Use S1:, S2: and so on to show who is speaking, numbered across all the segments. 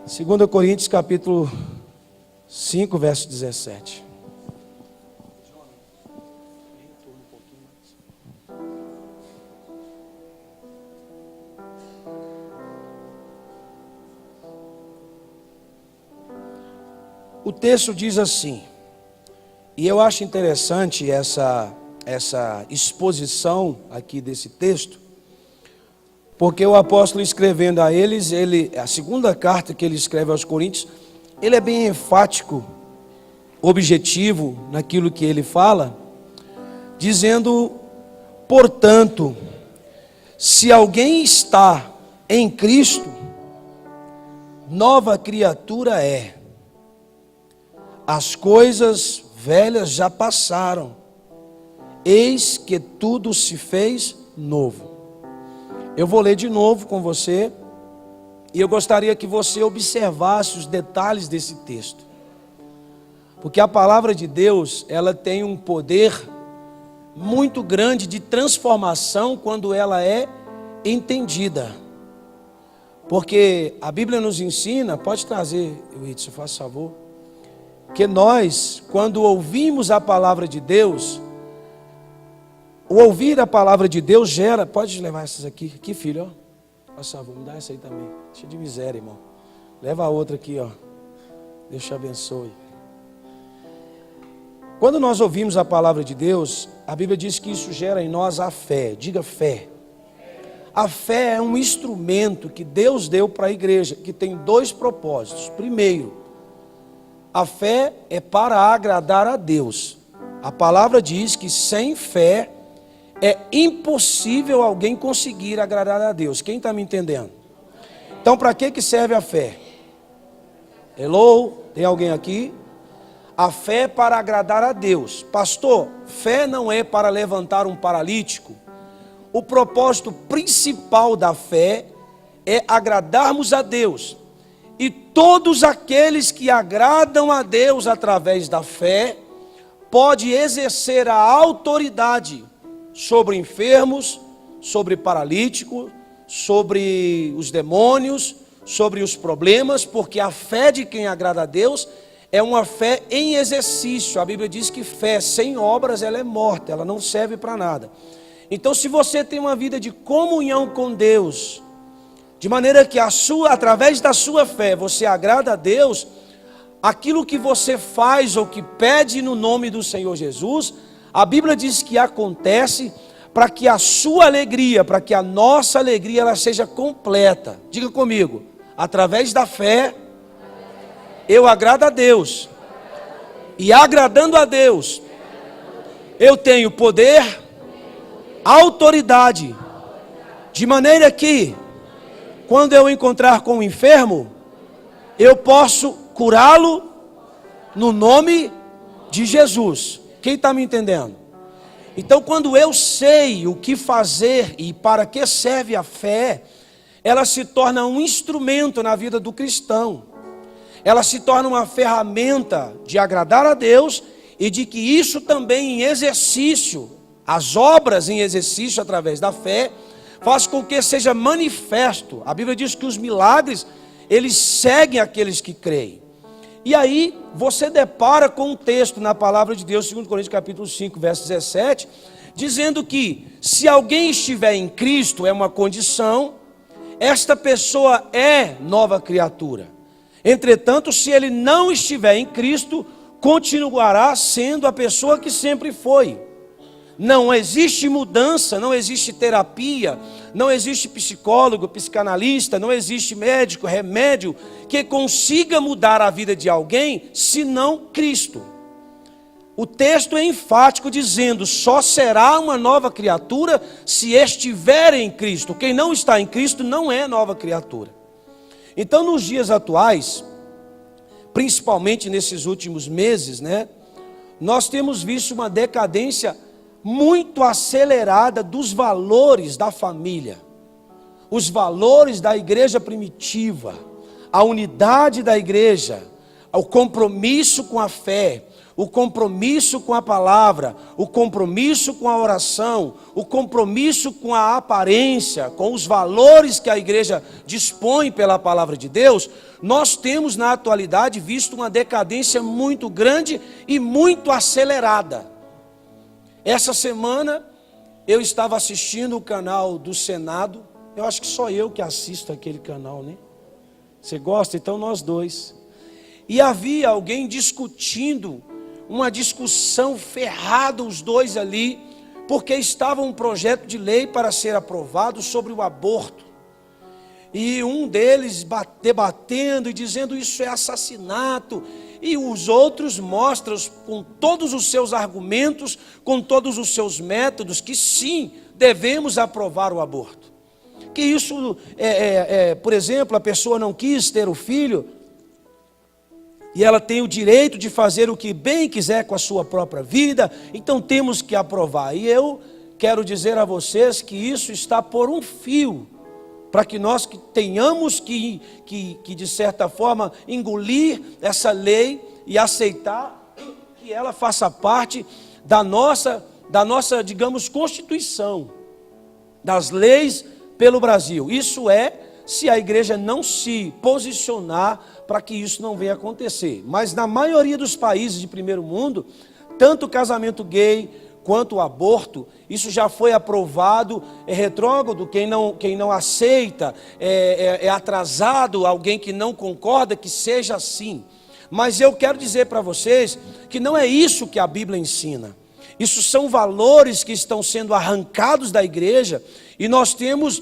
S1: 2 Coríntios capítulo 5, verso 17. O texto diz assim, e eu acho interessante essa exposição aqui desse texto, porque o apóstolo escrevendo a eles, a segunda carta que ele escreve aos Coríntios, ele é bem enfático, objetivo naquilo que ele fala, dizendo, portanto, se alguém está em Cristo, nova criatura é. As coisas velhas já passaram, eis que tudo se fez novo. Eu vou ler de novo com você, e eu gostaria que você observasse os detalhes desse texto. Porque a palavra de Deus, ela tem um poder muito grande de transformação quando ela é entendida. Porque a Bíblia nos ensina, pode trazer, Wilson, faça favor, que nós, quando ouvimos a palavra de Deus, o ouvir a palavra de Deus gera... Pode levar essas aqui. Aqui, filho, ó. Nossa, vou me dar essa aí também. Cheio de miséria, irmão. Leva a outra aqui, ó. Deus te abençoe. Quando nós ouvimos a palavra de Deus, a Bíblia diz que isso gera em nós a fé. Diga fé. A fé é um instrumento que Deus deu para a igreja, que tem dois propósitos. Primeiro, a fé é para agradar a Deus. A palavra diz que sem fé é impossível alguém conseguir agradar a Deus. Quem está me entendendo? Então, para que serve a fé? Hello? Tem alguém aqui? A fé é para agradar a Deus. Pastor, fé não é para levantar um paralítico. O propósito principal da fé é agradarmos a Deus. E todos aqueles que agradam a Deus através da fé, pode exercer a autoridade sobre enfermos, sobre paralíticos, sobre os demônios, sobre os problemas, porque a fé de quem agrada a Deus é uma fé em exercício. A Bíblia diz que fé sem obras ela é morta, ela não serve para nada. Então, se você tem uma vida de comunhão com Deus, de maneira que através da sua fé você agrada a Deus, aquilo que você faz ou que pede no nome do Senhor Jesus, a Bíblia diz que acontece para que a sua alegria, para que a nossa alegria ela seja completa. Diga comigo, através da fé, eu agrado a Deus. E agradando a Deus, eu tenho poder, autoridade, de maneira que, quando eu encontrar com o enfermo, eu posso curá-lo no nome de Jesus. Quem está me entendendo? Então, quando eu sei o que fazer e para que serve a fé, ela se torna um instrumento na vida do cristão. Ela se torna uma ferramenta de agradar a Deus e de que isso também em exercício, as obras em exercício através da fé, faz com que seja manifesto. A Bíblia diz que os milagres, eles seguem aqueles que creem. E aí, você depara com um texto na palavra de Deus, 2 Coríntios capítulo 5, verso 17, dizendo que se alguém estiver em Cristo, é uma condição, esta pessoa é nova criatura. Entretanto, se ele não estiver em Cristo, continuará sendo a pessoa que sempre foi. Não existe mudança, não existe terapia, não existe psicólogo, psicanalista, não existe médico, remédio que consiga mudar a vida de alguém, senão Cristo. O texto é enfático dizendo, só será uma nova criatura se estiver em Cristo. Quem não está em Cristo não é nova criatura. Então, nos dias atuais, principalmente nesses últimos meses, nós temos visto uma decadência muito acelerada dos valores da família, os valores da igreja primitiva, a unidade da igreja, o compromisso com a fé, o compromisso com a palavra, o compromisso com a oração, o compromisso com a aparência, com os valores que a igreja dispõe pela palavra de Deus, nós temos na atualidade visto uma decadência muito grande e muito acelerada. Essa semana eu estava assistindo o canal do Senado, eu acho que só eu que assisto aquele canal, né? Você gosta? Então nós dois. E havia alguém discutindo, uma discussão ferrada os dois ali, porque estava um projeto de lei para ser aprovado sobre o aborto. E um deles debatendo e dizendo isso é assassinato. E os outros mostram com todos os seus argumentos, com todos os seus métodos, que sim, devemos aprovar o aborto. Que isso, por exemplo, a pessoa não quis ter o filho, e ela tem o direito de fazer o que bem quiser com a sua própria vida, então temos que aprovar. E eu quero dizer a vocês que isso está por um fio, para que nós tenhamos que de certa forma engolir essa lei e aceitar que ela faça parte da nossa, digamos, Constituição, das leis pelo Brasil. Isso é, se a igreja não se posicionar para que isso não venha acontecer. Mas na maioria dos países de primeiro mundo, tanto o casamento gay quanto o aborto, isso já foi aprovado, é retrógrado, quem não aceita, é atrasado, alguém que não concorda que seja assim. Mas eu quero dizer para vocês que não é isso que a Bíblia ensina. Isso são valores que estão sendo arrancados da igreja, e nós temos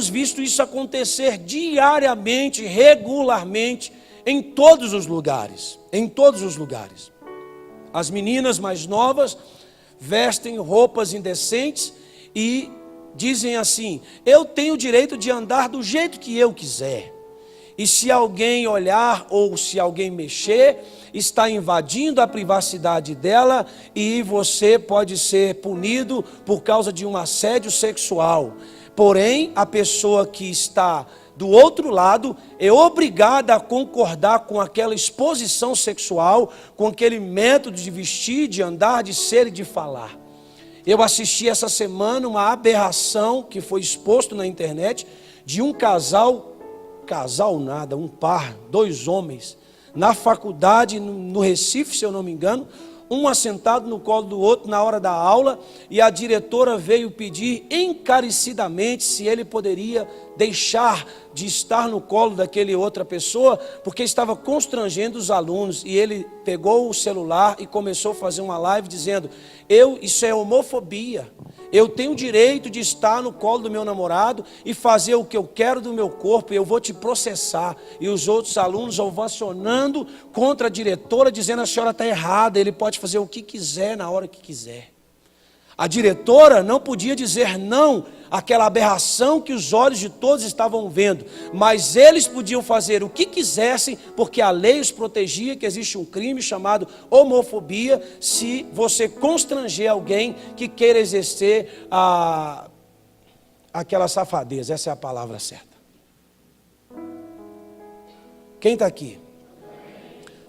S1: visto isso acontecer diariamente, regularmente, em todos os lugares. Em todos os lugares. As meninas mais novas vestem roupas indecentes e dizem assim: eu tenho o direito de andar do jeito que eu quiser. E se alguém olhar ou se alguém mexer, está invadindo a privacidade dela e você pode ser punido por causa de um assédio sexual. Porém, a pessoa que está do outro lado é obrigada a concordar com aquela exposição sexual, com aquele método de vestir, de andar, de ser e de falar. Eu assisti essa semana uma aberração que foi exposto na internet de um casal nada, um par, dois homens, na faculdade, no Recife, se eu não me engano, um assentado no colo do outro na hora da aula, e a diretora veio pedir encarecidamente se ele poderia deixar de estar no colo daquele outra pessoa, porque estava constrangendo os alunos. E ele pegou o celular e começou a fazer uma live dizendo: isso é homofobia, eu tenho o direito de estar no colo do meu namorado e fazer o que eu quero do meu corpo, e eu vou te processar. E os outros alunos ovacionando contra a diretora, dizendo: a senhora está errada, ele pode fazer o que quiser na hora que quiser. A diretora não podia dizer não àquela aberração que os olhos de todos estavam vendo, mas eles podiam fazer o que quisessem, porque a lei os protegia, que existe um crime chamado homofobia, se você constranger alguém que queira exercer aquela safadeza. Essa é a palavra certa. Quem está aqui?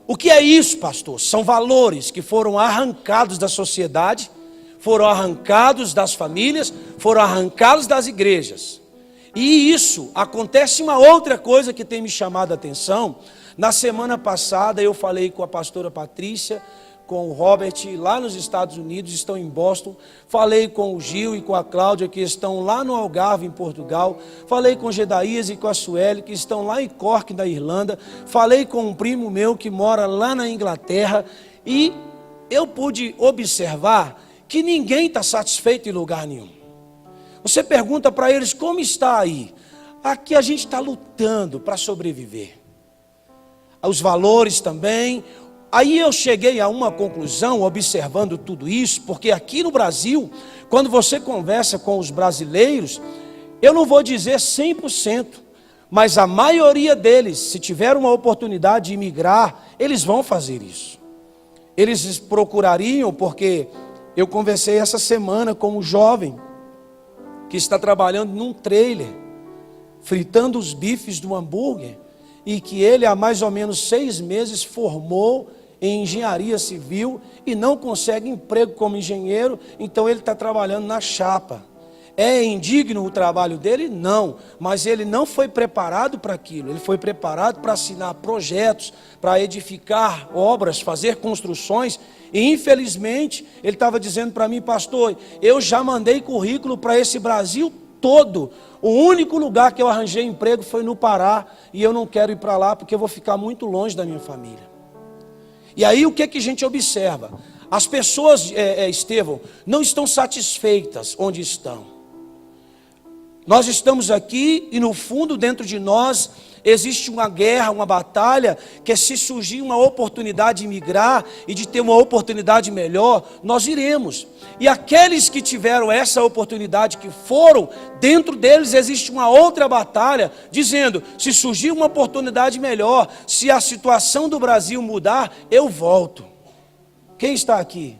S1: O que é isso, pastor? São valores que foram arrancados da sociedade, foram arrancados das famílias, foram arrancados das igrejas. E isso acontece uma outra coisa que tem me chamado a atenção. Na semana passada eu falei com a pastora Patrícia, com o Robert lá nos Estados Unidos, estão em Boston. Falei com o Gil e com a Cláudia, que estão lá no Algarve, em Portugal. Falei com o Gedaías e com a Sueli, que estão lá em Cork, na Irlanda. Falei com um primo meu que mora lá na Inglaterra. E eu pude observar que ninguém está satisfeito em lugar nenhum. Você pergunta para eles: como está aí? Aqui a gente está lutando para sobreviver. Os valores também. Aí eu cheguei a uma conclusão observando tudo isso, porque aqui no Brasil, quando você conversa com os brasileiros, eu não vou dizer 100%, mas a maioria deles, se tiver uma oportunidade de imigrar, eles vão fazer isso. Eles procurariam, porque eu conversei essa semana com um jovem que está trabalhando num trailer, fritando os bifes do hambúrguer, e que ele há mais ou menos 6 meses formou em engenharia civil e não consegue emprego como engenheiro, então ele está trabalhando na chapa. É indigno o trabalho dele? Não, mas ele não foi preparado para aquilo, ele foi preparado para assinar projetos, para edificar obras, fazer construções, e infelizmente, ele estava dizendo para mim, pastor, eu já mandei currículo para esse Brasil todo, o único lugar que eu arranjei emprego foi no Pará, e eu não quero ir para lá porque eu vou ficar muito longe da minha família. E aí o que a gente observa? As pessoas, Estevão, não estão satisfeitas onde estão. Nós estamos aqui e no fundo dentro de nós existe uma guerra, uma batalha, que se surgir uma oportunidade de migrar e de ter uma oportunidade melhor, nós iremos. E aqueles que tiveram essa oportunidade, que foram, dentro deles existe uma outra batalha, dizendo, se surgir uma oportunidade melhor, se a situação do Brasil mudar, eu volto. Quem está aqui?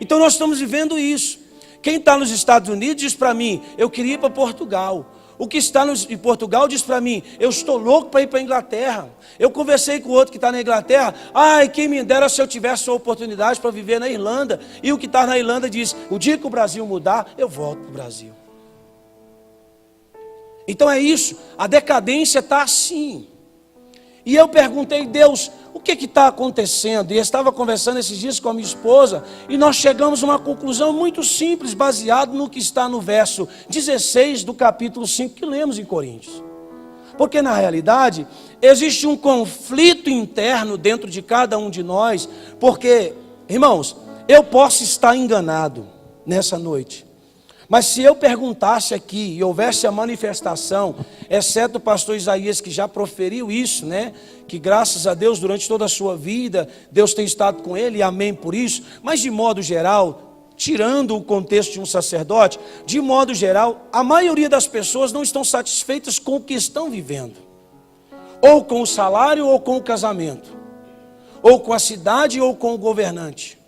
S1: Então nós estamos vivendo isso. Quem está nos Estados Unidos diz para mim, eu queria ir para Portugal. O que está em Portugal diz para mim, eu estou louco para ir para a Inglaterra. Eu conversei com o outro que está na Inglaterra, ai, quem me dera se eu tivesse a oportunidade para viver na Irlanda. E o que está na Irlanda diz, o dia que o Brasil mudar, eu volto para o Brasil. Então é isso, a decadência está assim. E eu perguntei, Deus, o que está acontecendo? E eu estava conversando esses dias com a minha esposa, e nós chegamos a uma conclusão muito simples, baseado no que está no verso 16 do capítulo 5 que lemos em Coríntios. Porque na realidade, existe um conflito interno dentro de cada um de nós, porque, irmãos, eu posso estar enganado nessa noite. Mas se eu perguntasse aqui e houvesse a manifestação, exceto o pastor Isaías que já proferiu isso, né? Que graças a Deus durante toda a sua vida, Deus tem estado com ele e amém por isso. Mas de modo geral, tirando o contexto de um sacerdote, de modo geral, a maioria das pessoas não estão satisfeitas com o que estão vivendo. Ou com o salário ou com o casamento. Ou com a cidade ou com o governante.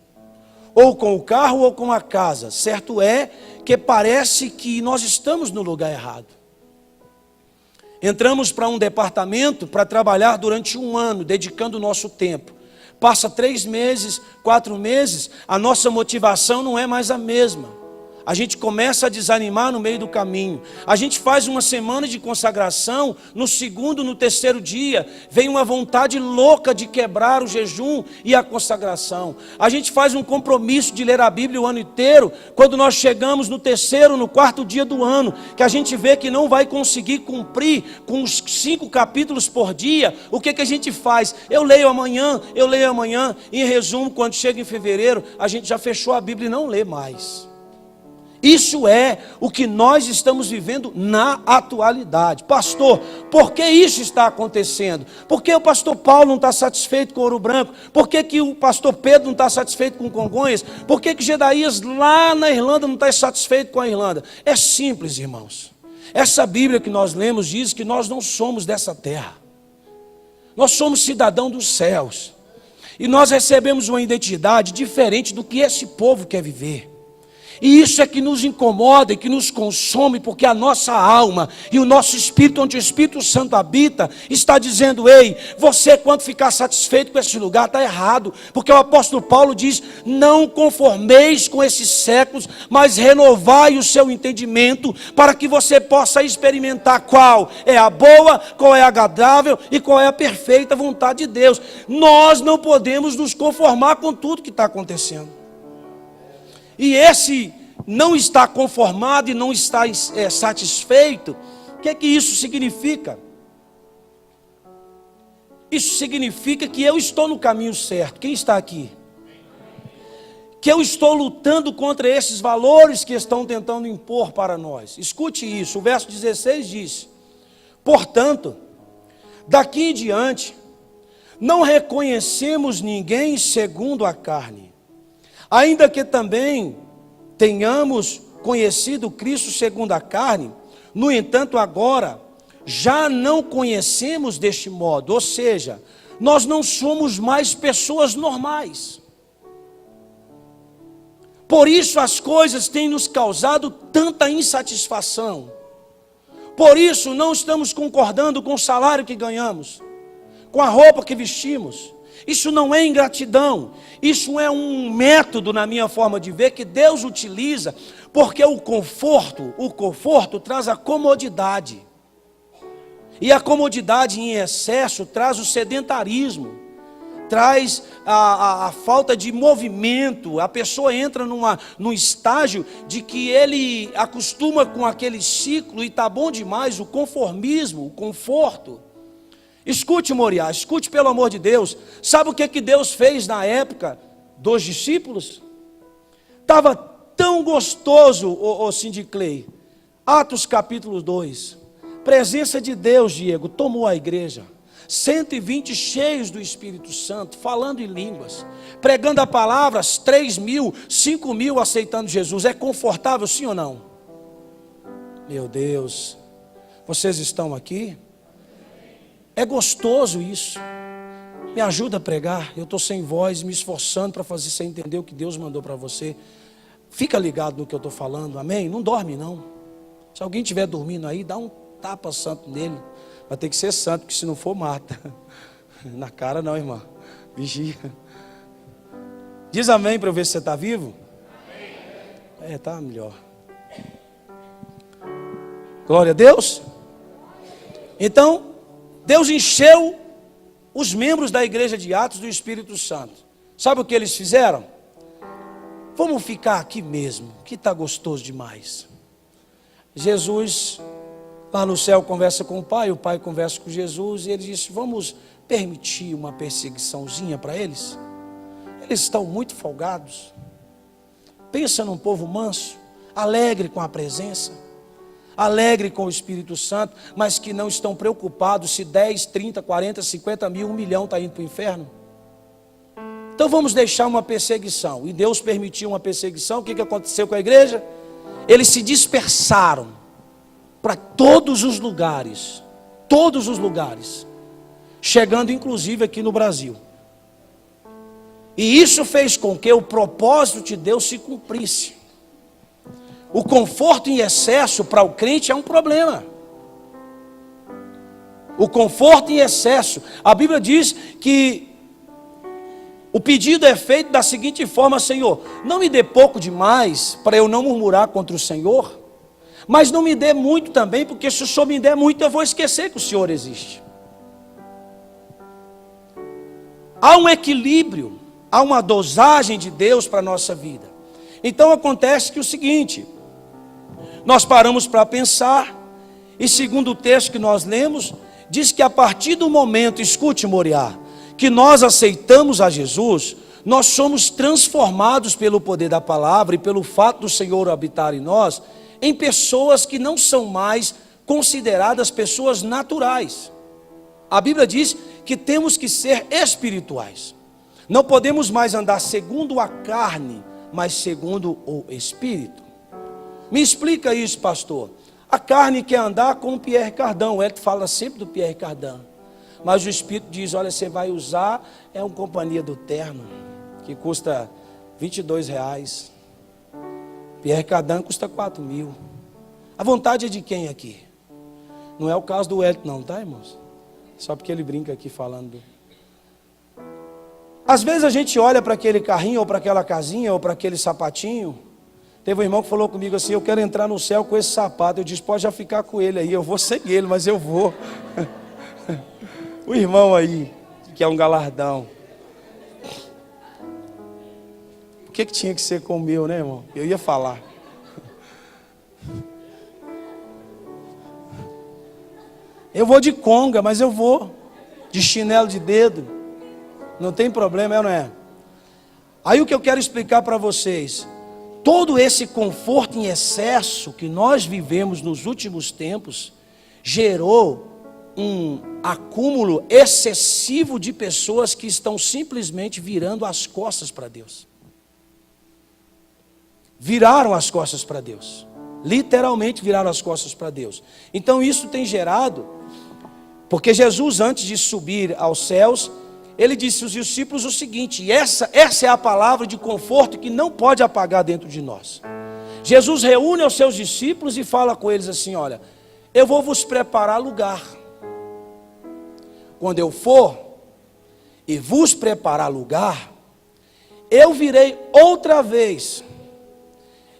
S1: Ou com o carro ou com a casa. Certo é que parece que nós estamos no lugar errado. Entramos para um departamento para trabalhar durante um ano, dedicando o nosso tempo. Passa 3 meses, 4 meses, a nossa motivação não é mais a mesma. A gente começa a desanimar no meio do caminho. A gente faz uma semana de consagração, no segundo, no terceiro dia, vem uma vontade louca de quebrar o jejum e a consagração. A gente faz um compromisso de ler a Bíblia o ano inteiro, quando nós chegamos no terceiro, no quarto dia do ano, que a gente vê que não vai conseguir cumprir com os 5 capítulos por dia, o que a gente faz? Eu leio amanhã, em resumo, quando chega em fevereiro, a gente já fechou a Bíblia e não lê mais. Isso é o que nós estamos vivendo na atualidade. Pastor, por que isso está acontecendo? Por que o pastor Paulo não está satisfeito com Ouro Branco? Por que o pastor Pedro não está satisfeito com Congonhas? Por que Gedaías lá na Irlanda não está satisfeito com a Irlanda? É simples, irmãos. Essa Bíblia que nós lemos diz que nós não somos dessa terra. Nós somos cidadãos dos céus. E nós recebemos uma identidade diferente do que esse povo quer viver. E isso é que nos incomoda e que nos consome, porque a nossa alma e o nosso espírito, onde o Espírito Santo habita, está dizendo, ei, você quando ficar satisfeito com esse lugar, está errado, porque o apóstolo Paulo diz, não conformeis com esses séculos, mas renovai o seu entendimento, para que você possa experimentar qual é a boa, qual é a agradável e qual é a perfeita vontade de Deus. Nós não podemos nos conformar com tudo que está acontecendo. E esse não está conformado e não está satisfeito, o que isso significa? Isso significa que eu estou no caminho certo. Quem está aqui? Que eu estou lutando contra esses valores que estão tentando impor para nós. Escute isso, o verso 16 diz, portanto, daqui em diante, não reconhecemos ninguém segundo a carne. Ainda que também tenhamos conhecido Cristo segundo a carne, no entanto agora já não conhecemos deste modo, ou seja, nós não somos mais pessoas normais. Por isso as coisas têm nos causado tanta insatisfação. Por isso não estamos concordando com o salário que ganhamos, com a roupa que vestimos. Isso não é ingratidão, isso é um método, na minha forma de ver, que Deus utiliza, porque o conforto traz a comodidade. E a comodidade em excesso traz o sedentarismo, traz a falta de movimento. A pessoa entra num estágio de que ele acostuma com aquele ciclo e está bom demais, o conformismo, o conforto. Escute, Moriá, escute pelo amor de Deus. Sabe o que Deus fez na época dos discípulos? Estava tão gostoso, o Cindy Clay. Atos capítulo 2. Presença de Deus, Diego, tomou a igreja. 120 cheios do Espírito Santo, falando em línguas, pregando a palavra, 3.000, 5.000 aceitando Jesus. É confortável, sim ou não? Meu Deus, vocês estão aqui? É gostoso isso. Me ajuda a pregar. Eu estou sem voz, me esforçando para fazer você entender o que Deus mandou para você. Fica ligado no que eu estou falando, amém? Não dorme não. Se alguém estiver dormindo aí, dá um tapa santo nele. Vai ter que ser santo, porque se não for, mata. Na cara não, irmã. Vigia. Diz amém para eu ver se você está vivo. É, tá melhor. Glória a Deus. Então, Deus encheu os membros da igreja de Atos do Espírito Santo. Sabe o que eles fizeram? Vamos ficar aqui mesmo, que está gostoso demais. Jesus, lá no céu, conversa com o Pai conversa com Jesus, e ele disse, vamos permitir uma perseguiçãozinha para eles? Eles estão muito folgados. Pensa num povo manso, alegre com a presença, alegre com o Espírito Santo, mas que não estão preocupados se 10, 30, 40, 50 mil, 1 milhão está indo para o inferno. Então vamos deixar uma perseguição. E Deus permitiu uma perseguição. O que aconteceu com a igreja? Eles se dispersaram para todos os lugares, chegando inclusive aqui no Brasil. E isso fez com que o propósito de Deus se cumprisse. O conforto em excesso para o crente é um problema. O conforto em excesso. A Bíblia diz que o pedido é feito da seguinte forma: Senhor, não me dê pouco demais para eu não murmurar contra o Senhor, mas não me dê muito também, porque se o Senhor me der muito eu vou esquecer que o Senhor existe. Há um equilíbrio, há uma dosagem de Deus para a nossa vida. Então acontece que o seguinte, nós paramos para pensar, e segundo o texto que nós lemos, diz que a partir do momento, escute, Moriá, que nós aceitamos a Jesus, nós somos transformados pelo poder da palavra e pelo fato do Senhor habitar em nós, em pessoas que não são mais consideradas pessoas naturais. A Bíblia diz que temos que ser espirituais. Não podemos mais andar segundo a carne, mas segundo o Espírito. Me explica isso, pastor. A carne quer andar com o Pierre Cardin. O Hélio fala sempre do Pierre Cardin. Mas o Espírito diz, olha, você vai usar, é uma companhia do terno, que custa R$22. Pierre Cardin custa 4.000. A vontade é de quem aqui? Não é o caso do Hélio não, tá, irmãos? Só porque ele brinca aqui falando. Às vezes a gente olha para aquele carrinho, ou para aquela casinha, ou para aquele sapatinho. Teve um irmão que falou comigo assim, eu quero entrar no céu com esse sapato. Eu disse, pode já ficar com ele aí, eu vou sem ele, mas eu vou. O irmão aí, que é um galardão. Por que tinha que ser com o meu, né, irmão? Eu ia falar. Eu vou de conga, mas eu vou de chinelo de dedo. Não tem problema, é ou não é? Aí o que eu quero explicar para vocês, todo esse conforto em excesso que nós vivemos nos últimos tempos, gerou um acúmulo excessivo de pessoas que estão simplesmente virando as costas para Deus. Viraram as costas para Deus. Literalmente viraram as costas para Deus. Então isso tem gerado, porque Jesus, antes de subir aos céus, ele disse aos discípulos o seguinte, e essa é a palavra de conforto que não pode apagar dentro de nós. Jesus reúne aos seus discípulos e fala com eles assim, olha, eu vou vos preparar lugar. Quando eu for, e vos preparar lugar, eu virei outra vez,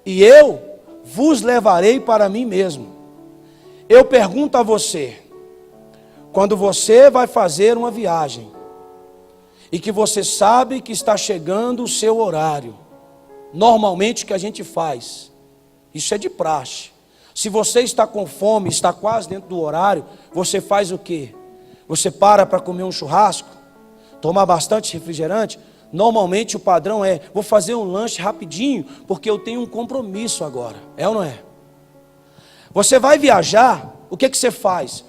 S1: e eu vos levarei para mim mesmo. Eu pergunto a você, quando você vai fazer uma viagem, e que você sabe que está chegando o seu horário, normalmente o que a gente faz, isso é de praxe. Se você está com fome, está quase dentro do horário, você faz o quê? Você para comer um churrasco, tomar bastante refrigerante. Normalmente o padrão é, vou fazer um lanche rapidinho, porque eu tenho um compromisso agora. É ou não é? Você vai viajar, o que você faz?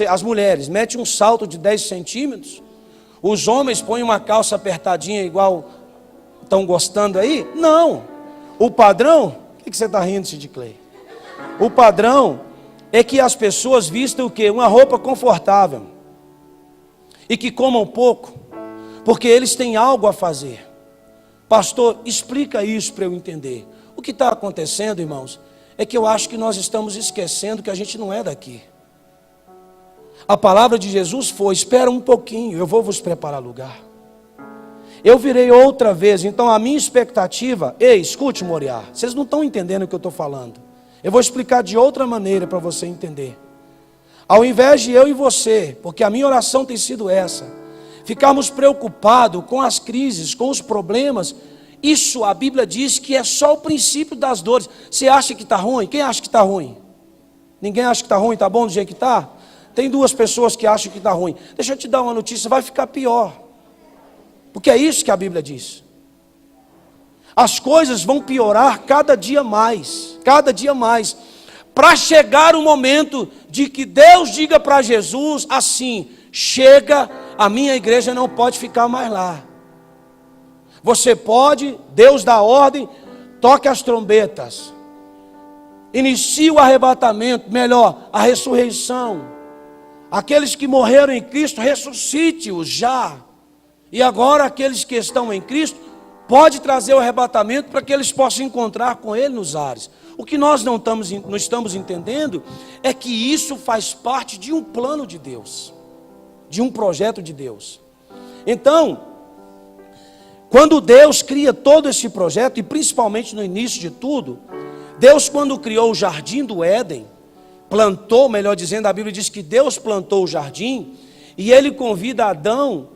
S1: As mulheres metem um salto de 10 centímetros, os homens põem uma calça apertadinha igual estão gostando aí? Não. O padrão, o que você está rindo, Sid Clay? O padrão é que as pessoas vistam o quê? Uma roupa confortável. E que comam pouco, porque eles têm algo a fazer. Pastor, explica isso para eu entender. O que está acontecendo, irmãos, é que eu acho que nós estamos esquecendo que a gente não é daqui. A palavra de Jesus foi, espera um pouquinho, eu vou vos preparar lugar. Eu virei outra vez, então a minha expectativa, ei, escute, Moriá, vocês não estão entendendo o que eu estou falando. Eu vou explicar de outra maneira para você entender. Ao invés de eu e você, porque a minha oração tem sido essa, ficarmos preocupados com as crises, com os problemas, isso a Bíblia diz que é só o princípio das dores. Você acha que está ruim? Quem acha que está ruim? Ninguém acha que está ruim, está bom do jeito que está? Tem duas pessoas que acham que está ruim. Deixa eu te dar uma notícia, vai ficar pior. Porque é isso que a Bíblia diz. As coisas vão piorar cada dia mais, para chegar o momento de que Deus diga para Jesus assim, chega, a minha igreja não pode ficar mais lá. Você pode, Deus dá ordem, toque as trombetas, inicie o arrebatamento, melhor, a ressurreição. Aqueles que morreram em Cristo, ressuscite-os já. E agora aqueles que estão em Cristo, pode trazer o arrebatamento para que eles possam encontrar com Ele nos ares. O que nós não estamos entendendo é que isso faz parte de um plano de Deus, de um projeto de Deus. Então, quando Deus cria todo esse projeto, e principalmente no início de tudo, Deus, quando criou o jardim do Éden, plantou, melhor dizendo, a Bíblia diz que Deus plantou o jardim, e Ele convida Adão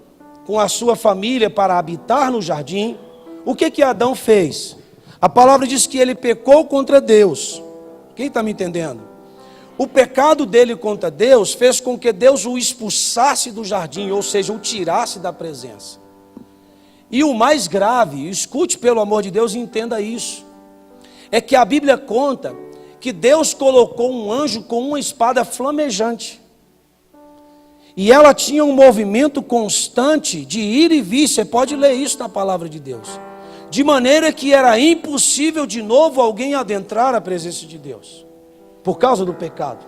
S1: com a sua família para habitar no jardim. O que Adão fez? A palavra diz que ele pecou contra Deus. Quem está me entendendo? O pecado dele contra Deus fez com que Deus o expulsasse do jardim, ou seja, o tirasse da presença. E o mais grave, escute pelo amor de Deus e entenda isso, é que a Bíblia conta que Deus colocou um anjo com uma espada flamejante. E ela tinha um movimento constante de ir e vir. Você pode ler isso na palavra de Deus. De maneira que era impossível de novo alguém adentrar a presença de Deus, por causa do pecado.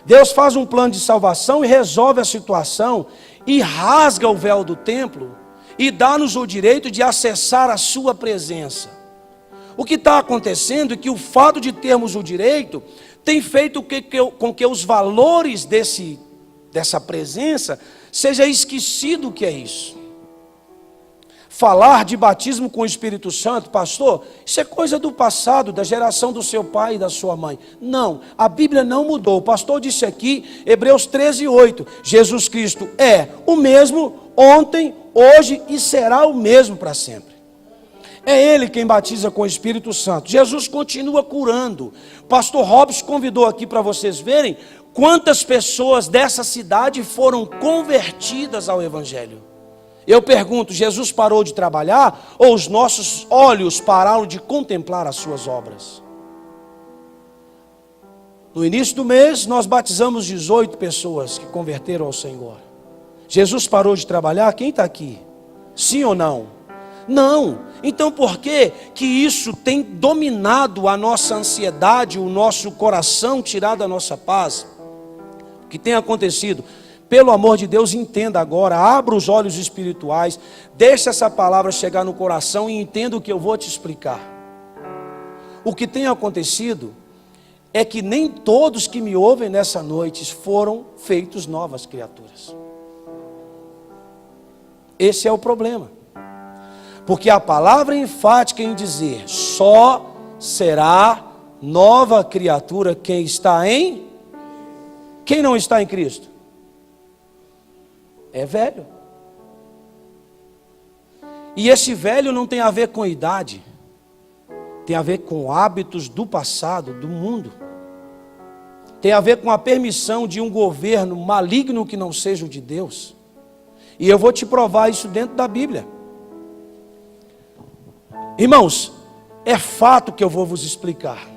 S1: Deus faz um plano de salvação e resolve a situação, e rasga o véu do templo, e dá-nos o direito de acessar a sua presença. O que está acontecendo é que o fato de termos o direito, tem feito com que os valores dessa presença, seja esquecido o que é isso. Falar de batismo com o Espírito Santo, pastor, isso é coisa do passado, da geração do seu pai e da sua mãe. Não, a Bíblia não mudou. O pastor disse aqui, Hebreus 13:8, Jesus Cristo é o mesmo ontem, hoje e será o mesmo para sempre. É Ele quem batiza com o Espírito Santo. Jesus continua curando. Pastor Robson convidou aqui para vocês verem quantas pessoas dessa cidade foram convertidas ao Evangelho. Eu pergunto, Jesus parou de trabalhar ou os nossos olhos pararam de contemplar as suas obras? No início do mês, nós batizamos 18 pessoas que converteram ao Senhor. Jesus parou de trabalhar? Quem está aqui? Sim ou não? Não. Então por que isso tem dominado a nossa ansiedade, o nosso coração, tirado a nossa paz? O que tem acontecido? Pelo amor de Deus, entenda agora, abra os olhos espirituais, deixe essa palavra chegar no coração e entenda o que eu vou te explicar. O que tem acontecido é que nem todos que me ouvem nessa noite foram feitos novas criaturas. Esse é o problema. Porque a palavra enfática em dizer, só será nova criatura quem está em... Quem não está em Cristo? É velho. E esse velho não tem a ver com idade. Tem a ver com hábitos do passado, do mundo. Tem a ver com a permissão de um governo maligno que não seja o de Deus. E eu vou te provar isso dentro da Bíblia. Irmãos, é fato que eu vou vos explicar.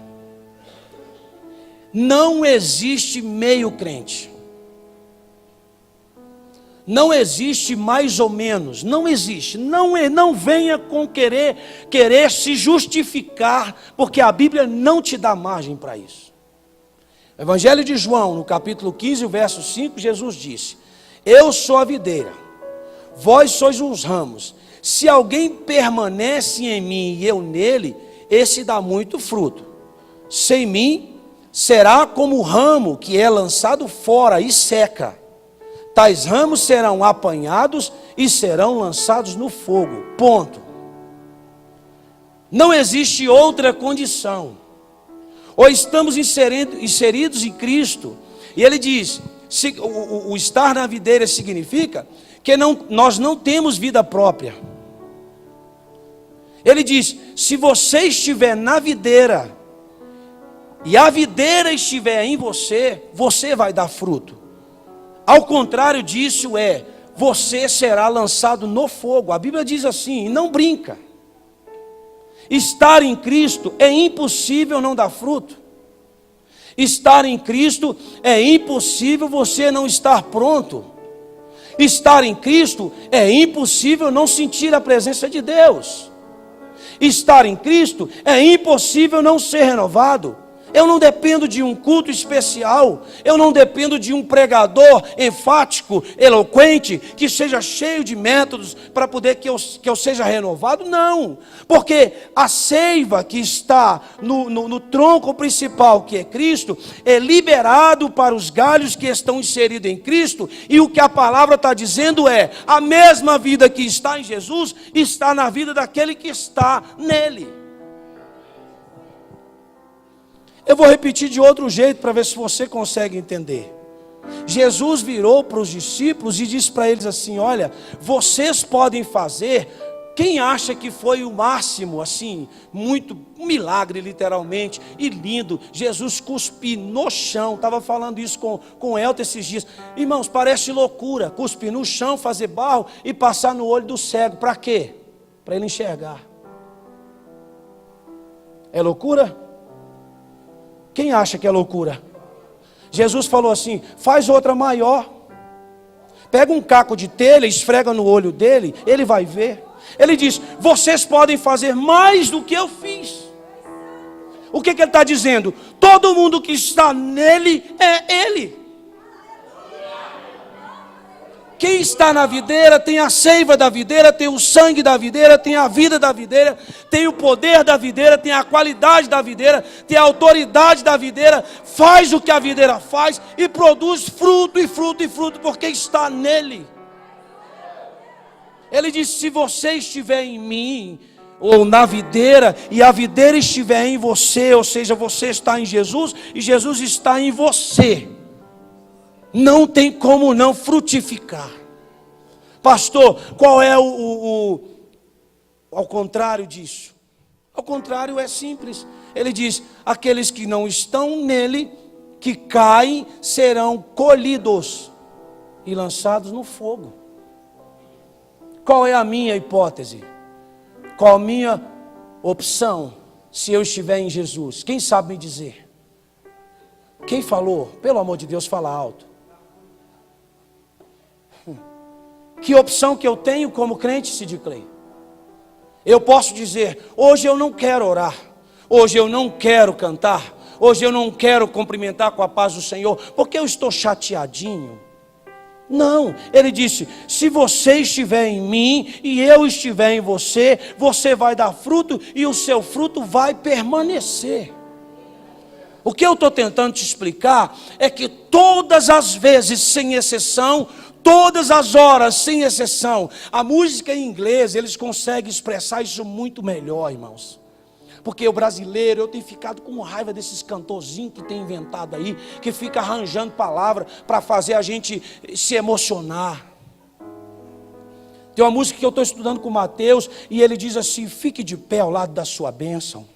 S1: Não existe meio crente. Não existe mais ou menos. Não existe. Não venha com querer se justificar, porque a Bíblia não te dá margem para isso. Evangelho de João, no capítulo 15, o verso 5, Jesus disse: eu sou a videira, vós sois os ramos. Se alguém permanece em mim e eu nele, esse dá muito fruto. Sem mim, será como o ramo que é lançado fora e seca. Tais ramos serão apanhados e serão lançados no fogo. Ponto. Não existe outra condição. Ou estamos inseridos em Cristo. E ele diz, o estar na videira significa que nós não temos vida própria. Ele diz, se você estiver na videira, e a videira estiver em você, você vai dar fruto. Ao contrário disso você será lançado no fogo. A Bíblia diz assim, e não brinca. Estar em Cristo é impossível não dar fruto. Estar em Cristo é impossível você não estar pronto. Estar em Cristo é impossível não sentir a presença de Deus. Estar em Cristo é impossível não ser renovado. Eu não dependo de um culto especial, eu não dependo de um pregador enfático, eloquente, que seja cheio de métodos para poder que eu seja renovado, não. Porque a seiva que está no tronco principal, que é Cristo, é liberado para os galhos que estão inseridos em Cristo, e o que a palavra está dizendo é, a mesma vida que está em Jesus, está na vida daquele que está nele. Eu vou repetir de outro jeito para ver se você consegue entender. Jesus virou para os discípulos e disse para eles assim, olha, vocês podem fazer, quem acha que foi o máximo, assim, muito, um milagre literalmente, e lindo, Jesus cuspir no chão, estava falando isso com o Elton esses dias, irmãos, parece loucura, cuspir no chão, fazer barro e passar no olho do cego, para quê? Para ele enxergar. É loucura? Quem acha que é loucura? Jesus falou assim, faz outra maior. Pega um caco de telha, esfrega no olho dele, ele vai ver. Ele diz, vocês podem fazer mais do que eu fiz. O que ele está dizendo? Todo mundo que está nele é ele. Quem está na videira tem a seiva da videira, tem o sangue da videira, tem a vida da videira, tem o poder da videira, tem a qualidade da videira, tem a autoridade da videira, faz o que a videira faz e produz fruto e fruto e fruto, porque está nele. Ele disse, se você estiver em mim, ou na videira, e a videira estiver em você, ou seja, você está em Jesus, e Jesus está em você, não tem como não frutificar. Pastor, qual é ao contrário disso? Ao contrário é simples. Ele diz, aqueles que não estão nele, que caem, serão colhidos e lançados no fogo. Qual é a minha hipótese? Qual a minha opção, se eu estiver em Jesus? Quem sabe me dizer? Quem falou? Pelo amor de Deus, fala alto. Que opção que eu tenho como crente, Sid Clay? Eu posso dizer, hoje eu não quero orar, hoje eu não quero cantar, hoje eu não quero cumprimentar com a paz do Senhor, porque eu estou chateadinho. Não, ele disse, se você estiver em mim e eu estiver em você, você vai dar fruto e o seu fruto vai permanecer. O que eu estou tentando te explicar é que todas as vezes, sem exceção, Todas as horas, sem exceção. A música em inglês, eles conseguem expressar isso muito melhor, irmãos. Porque o brasileiro, eu tenho ficado com raiva desses cantorzinhos que tem inventado aí, que fica arranjando palavra para fazer a gente se emocionar. Tem uma música que eu estou estudando com o Mateus, e ele diz assim: fique de pé ao lado da sua bênção,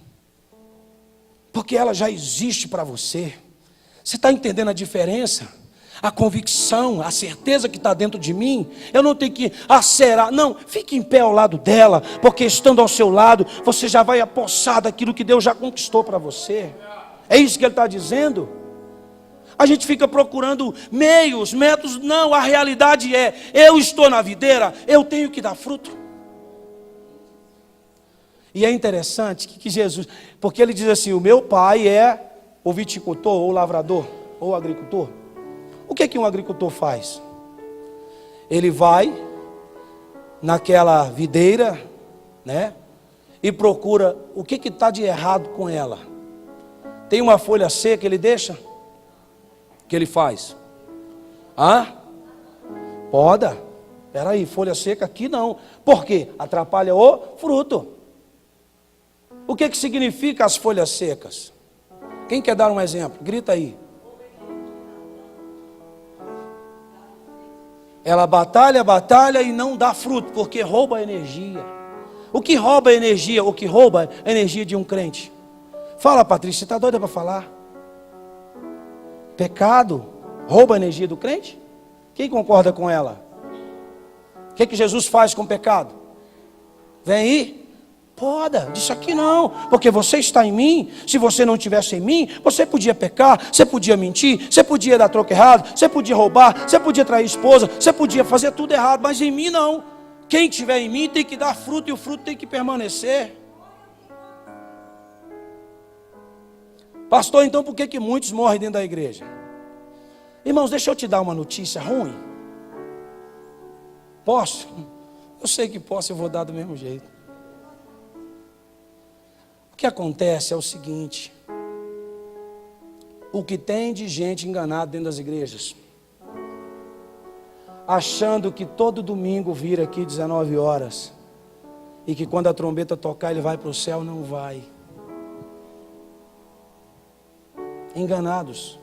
S1: porque ela já existe para você. Você está entendendo a diferença? A convicção, a certeza que está dentro de mim, eu não tenho que acerar, não, fique em pé ao lado dela, porque estando ao seu lado, você já vai apossar daquilo que Deus já conquistou para você. É isso que ele está dizendo. A gente fica procurando meios, métodos, não, a realidade é, eu estou na videira, eu tenho que dar fruto. E é interessante que Jesus, porque ele diz assim: o meu pai é o viticultor, ou lavrador, ou agricultor. O que um agricultor faz? Ele vai naquela videira, né? E procura o que está de errado com ela. Tem uma folha seca, ele deixa? O que ele faz? Poda. Espera aí, folha seca aqui não. Por quê? Atrapalha o fruto. O que significa as folhas secas? Quem quer dar um exemplo? Grita aí. Ela batalha e não dá fruto, porque rouba a energia. O que rouba a energia? O que rouba a energia de um crente? Fala, Patrícia, você está doida para falar? Pecado rouba a energia do crente? Quem concorda com ela? O que Jesus faz com o pecado? Vem aí, poda, disso aqui não, porque você está em mim. Se você não estivesse em mim, você podia pecar, você podia mentir, você podia dar troco errado, você podia roubar, você podia trair esposa, você podia fazer tudo errado, mas em mim não. Quem estiver em mim tem que dar fruto, e o fruto tem que permanecer. Pastor, então por que muitos morrem dentro da igreja? Irmãos, deixa eu te dar uma notícia ruim. Posso? Eu sei que posso, eu vou dar do mesmo jeito. O que acontece é o seguinte: o que tem de gente enganada dentro das igrejas, achando que todo domingo vir aqui 19 horas, e que quando a trombeta tocar ele vai para o céu, não vai. Enganados,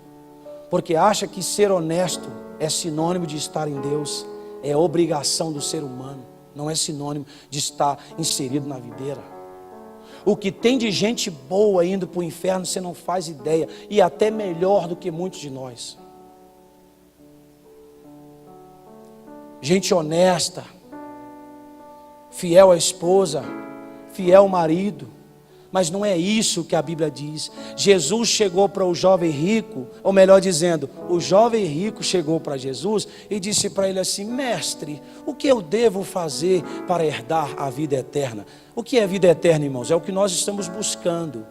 S1: porque acha que ser honesto é sinônimo de estar em Deus, é obrigação do ser humano, não é sinônimo de estar inserido na videira. O que tem de gente boa indo para o inferno, você não faz ideia, e até melhor do que muitos de nós. Gente honesta, fiel à esposa, fiel ao marido. Mas não é isso que a Bíblia diz. Jesus chegou para o jovem rico, ou melhor dizendo, o jovem rico chegou para Jesus e disse para ele assim: mestre, o que eu devo fazer para herdar a vida eterna? O que é vida eterna, irmãos? É o que nós estamos buscando.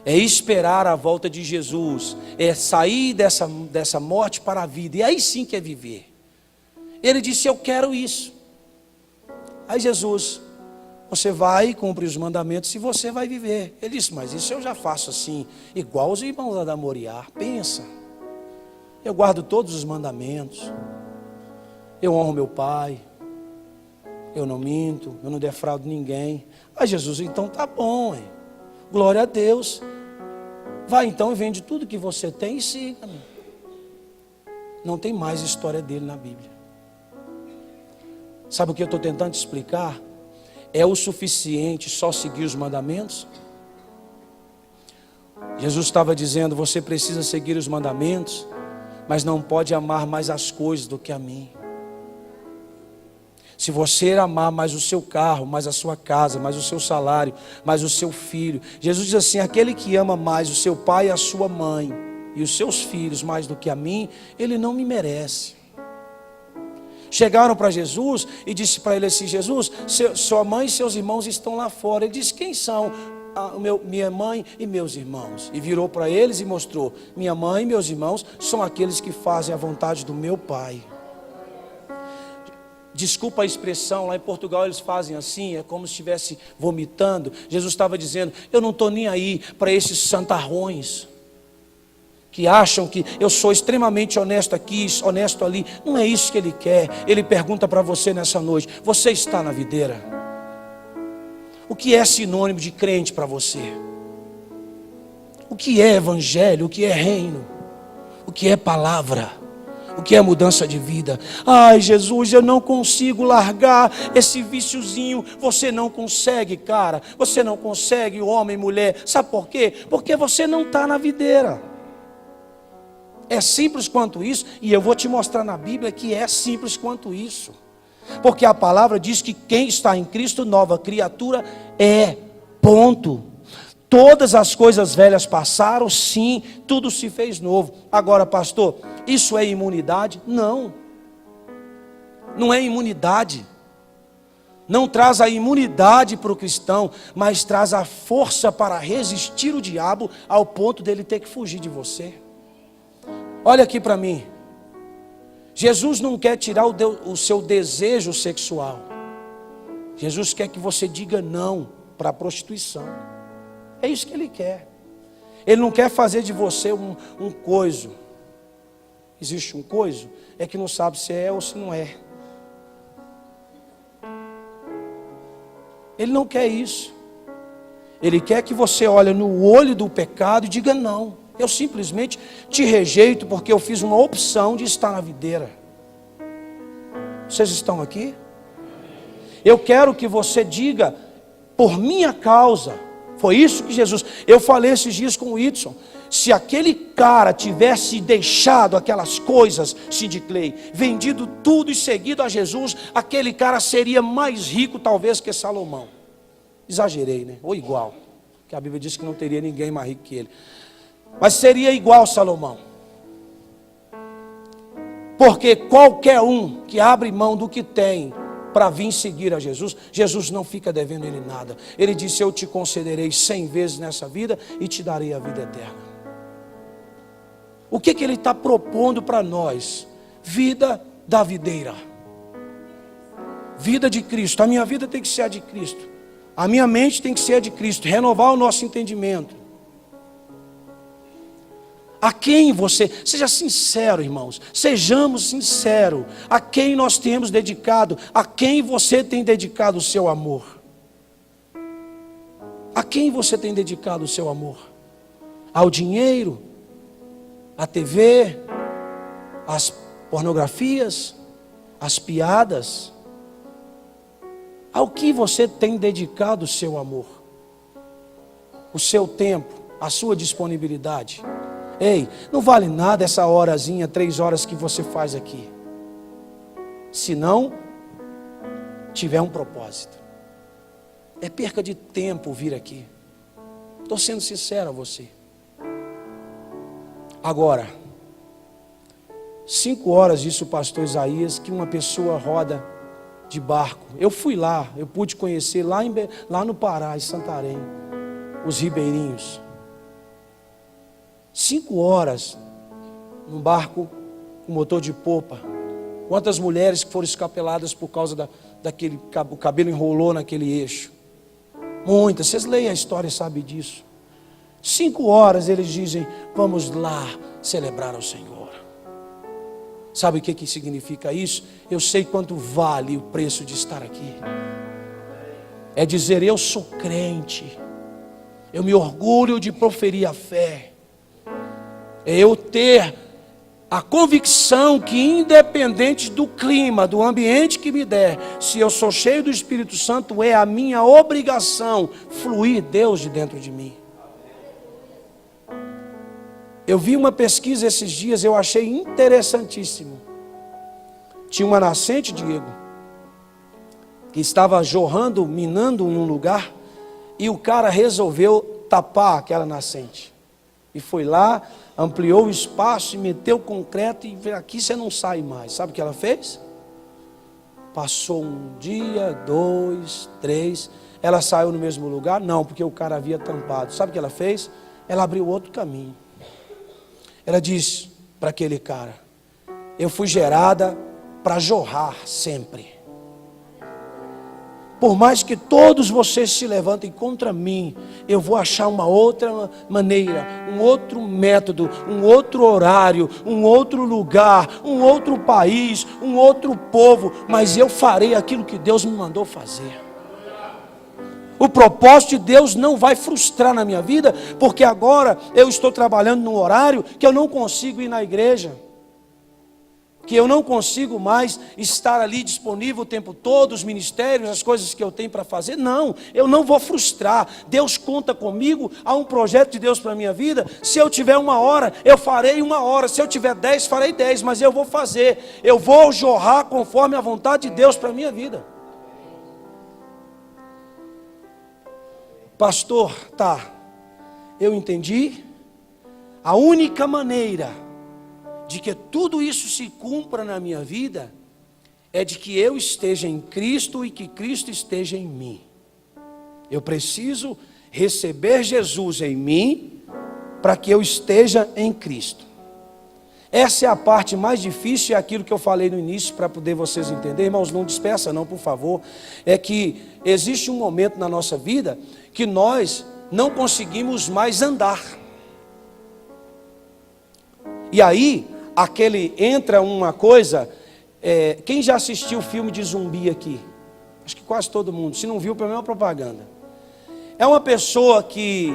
S1: É esperar a volta de Jesus, é sair dessa morte para a vida, e aí sim que é viver. Ele disse: eu quero isso. Aí Jesus: você vai e cumpre os mandamentos e você vai viver. Ele disse: mas isso eu já faço assim, igual os irmãos lá da Moriá. Pensa, eu guardo todos os mandamentos, eu honro meu pai, eu não minto, eu não defraudo ninguém. Aí Jesus: então tá bom, hein? Glória a Deus. Vai então e vende tudo que você tem e siga-me. Não tem mais história dele na Bíblia. Sabe o que eu estou tentando te explicar? É o suficiente só seguir os mandamentos? Jesus estava dizendo: você precisa seguir os mandamentos, mas não pode amar mais as coisas do que a mim. Se você amar mais o seu carro, mais a sua casa, mais o seu salário, mais o seu filho, Jesus diz assim: aquele que ama mais o seu pai e a sua mãe e os seus filhos mais do que a mim, ele não me merece. Chegaram para Jesus e disse para ele assim: Jesus, sua mãe e seus irmãos estão lá fora. Ele disse: quem são? Minha mãe e meus irmãos. E virou para eles e mostrou: minha mãe e meus irmãos são aqueles que fazem a vontade do meu Pai. Desculpa a expressão, lá em Portugal eles fazem assim, é como se estivesse vomitando. Jesus estava dizendo: eu não estou nem aí para esses santarrões que acham que eu sou extremamente honesto aqui, honesto ali. Não é isso que Ele quer. Ele pergunta para você nessa noite: você está na videira? O que é sinônimo de crente para você? O que é evangelho? O que é reino? O que é palavra? O que é mudança de vida? Ai, Jesus, eu não consigo largar esse viciozinho. Você não consegue, cara. Você não consegue, homem e mulher. Sabe por quê? Porque você não está na videira. É simples quanto isso. E eu vou te mostrar na Bíblia que é simples quanto isso. Porque a palavra diz que quem está em Cristo, nova criatura é. Ponto. Todas as coisas velhas passaram, sim, tudo se fez novo. Agora, pastor, isso é imunidade? Não. Não é imunidade. Não traz a imunidade para o cristão, mas traz a força para resistir o diabo ao ponto dele ter que fugir de você. Olha aqui para mim. Jesus não quer tirar o seu desejo sexual. Jesus quer que você diga não para a prostituição. É isso que Ele quer. Ele não quer fazer de você um coiso. Existe um coiso? É que não sabe se é ou se não é. Ele não quer isso. Ele quer que você olhe no olho do pecado e diga não. Eu simplesmente te rejeito porque eu fiz uma opção de estar na videira. Vocês estão aqui? Eu quero que você diga, por minha causa. Foi isso que Jesus... Eu falei esses dias com o Whitson. Se aquele cara tivesse deixado aquelas coisas, Cindy Clay, vendido tudo e seguido a Jesus, aquele cara seria mais rico talvez que Salomão. Exagerei, né? Ou igual. Porque a Bíblia diz que não teria ninguém mais rico que ele. Mas seria igual Salomão. Porque qualquer um que abre mão do que tem para vir seguir a Jesus, Jesus não fica devendo ele nada. Ele disse: eu te concederei 100 vezes nessa vida e te darei a vida eterna. O que Ele está propondo para nós? Vida da videira. Vida de Cristo. A minha vida tem que ser a de Cristo. A minha mente tem que ser a de Cristo. Renovar o nosso entendimento. A quem você, seja sincero, irmãos, sejamos sinceros, a quem nós temos dedicado, a quem você tem dedicado o seu amor? A quem você tem dedicado o seu amor? Ao dinheiro? À TV? Às pornografias? Às piadas? Ao que você tem dedicado o seu amor? O seu tempo? A sua disponibilidade? Ei, não vale nada essa horazinha, 3 horas que você faz aqui, se não tiver um propósito. É perca de tempo vir aqui. Estou sendo sincero a você. Agora, 5 horas, disse o pastor Isaías, que uma pessoa roda de barco. Eu fui lá, eu pude conhecer lá no Pará, em Santarém, os ribeirinhos. 5 horas num barco com motor de popa. Quantas mulheres que foram escapeladas por causa daquele, o cabelo enrolou naquele eixo. Muitas, vocês leem a história e sabem disso. 5 horas eles dizem: vamos lá celebrar ao Senhor. Sabe o que significa isso? Eu sei quanto vale o preço de estar aqui. É dizer: eu sou crente, eu me orgulho de proferir a fé. É eu ter a convicção que, independente do clima, do ambiente que me der, se eu sou cheio do Espírito Santo, é a minha obrigação fluir Deus de dentro de mim. Eu vi uma pesquisa esses dias, eu achei interessantíssimo. Tinha uma nascente, Diego, que estava jorrando, minando num lugar, e o cara resolveu tapar aquela nascente. E foi lá, ampliou o espaço e meteu concreto, e aqui você não sai mais. Sabe o que ela fez? Passou 1 dia, 2, 3, ela saiu no mesmo lugar? Não, porque o cara havia tampado. Sabe o que ela fez? Ela abriu outro caminho. Ela disse para aquele cara: eu fui gerada para jorrar sempre. por mais que todos vocês se levantem contra mim, eu vou achar uma outra maneira, um outro método, um outro horário, um outro lugar, um outro país, um outro povo, mas eu farei aquilo que Deus me mandou fazer. O propósito de Deus não vai frustrar na minha vida, porque agora eu estou trabalhando num horário que eu não consigo ir na igreja, que eu não consigo mais estar ali disponível o tempo todo, os ministérios, as coisas que eu tenho para fazer. Não, eu não vou frustrar. Deus conta comigo, há um projeto de Deus para a minha vida. Se eu tiver 1 hora, eu farei 1 hora. Se eu tiver 10, farei 10, mas eu vou fazer. Eu vou jorrar conforme a vontade de Deus para a minha vida. Pastor, tá, eu entendi. A única maneira de que tudo isso se cumpra na minha vida é de que eu esteja em Cristo e que Cristo esteja em mim. Eu preciso receber Jesus em mim para que eu esteja em Cristo. Essa é a parte mais difícil, é aquilo que eu falei no início para poder vocês entenderem. Irmãos, não dispersa não, por favor. É que existe um momento na nossa vida que nós não conseguimos mais andar. E aí, entra uma coisa, quem já assistiu o filme de zumbi aqui? Acho que quase todo mundo, se não viu, pelo menos é uma propaganda. É uma pessoa que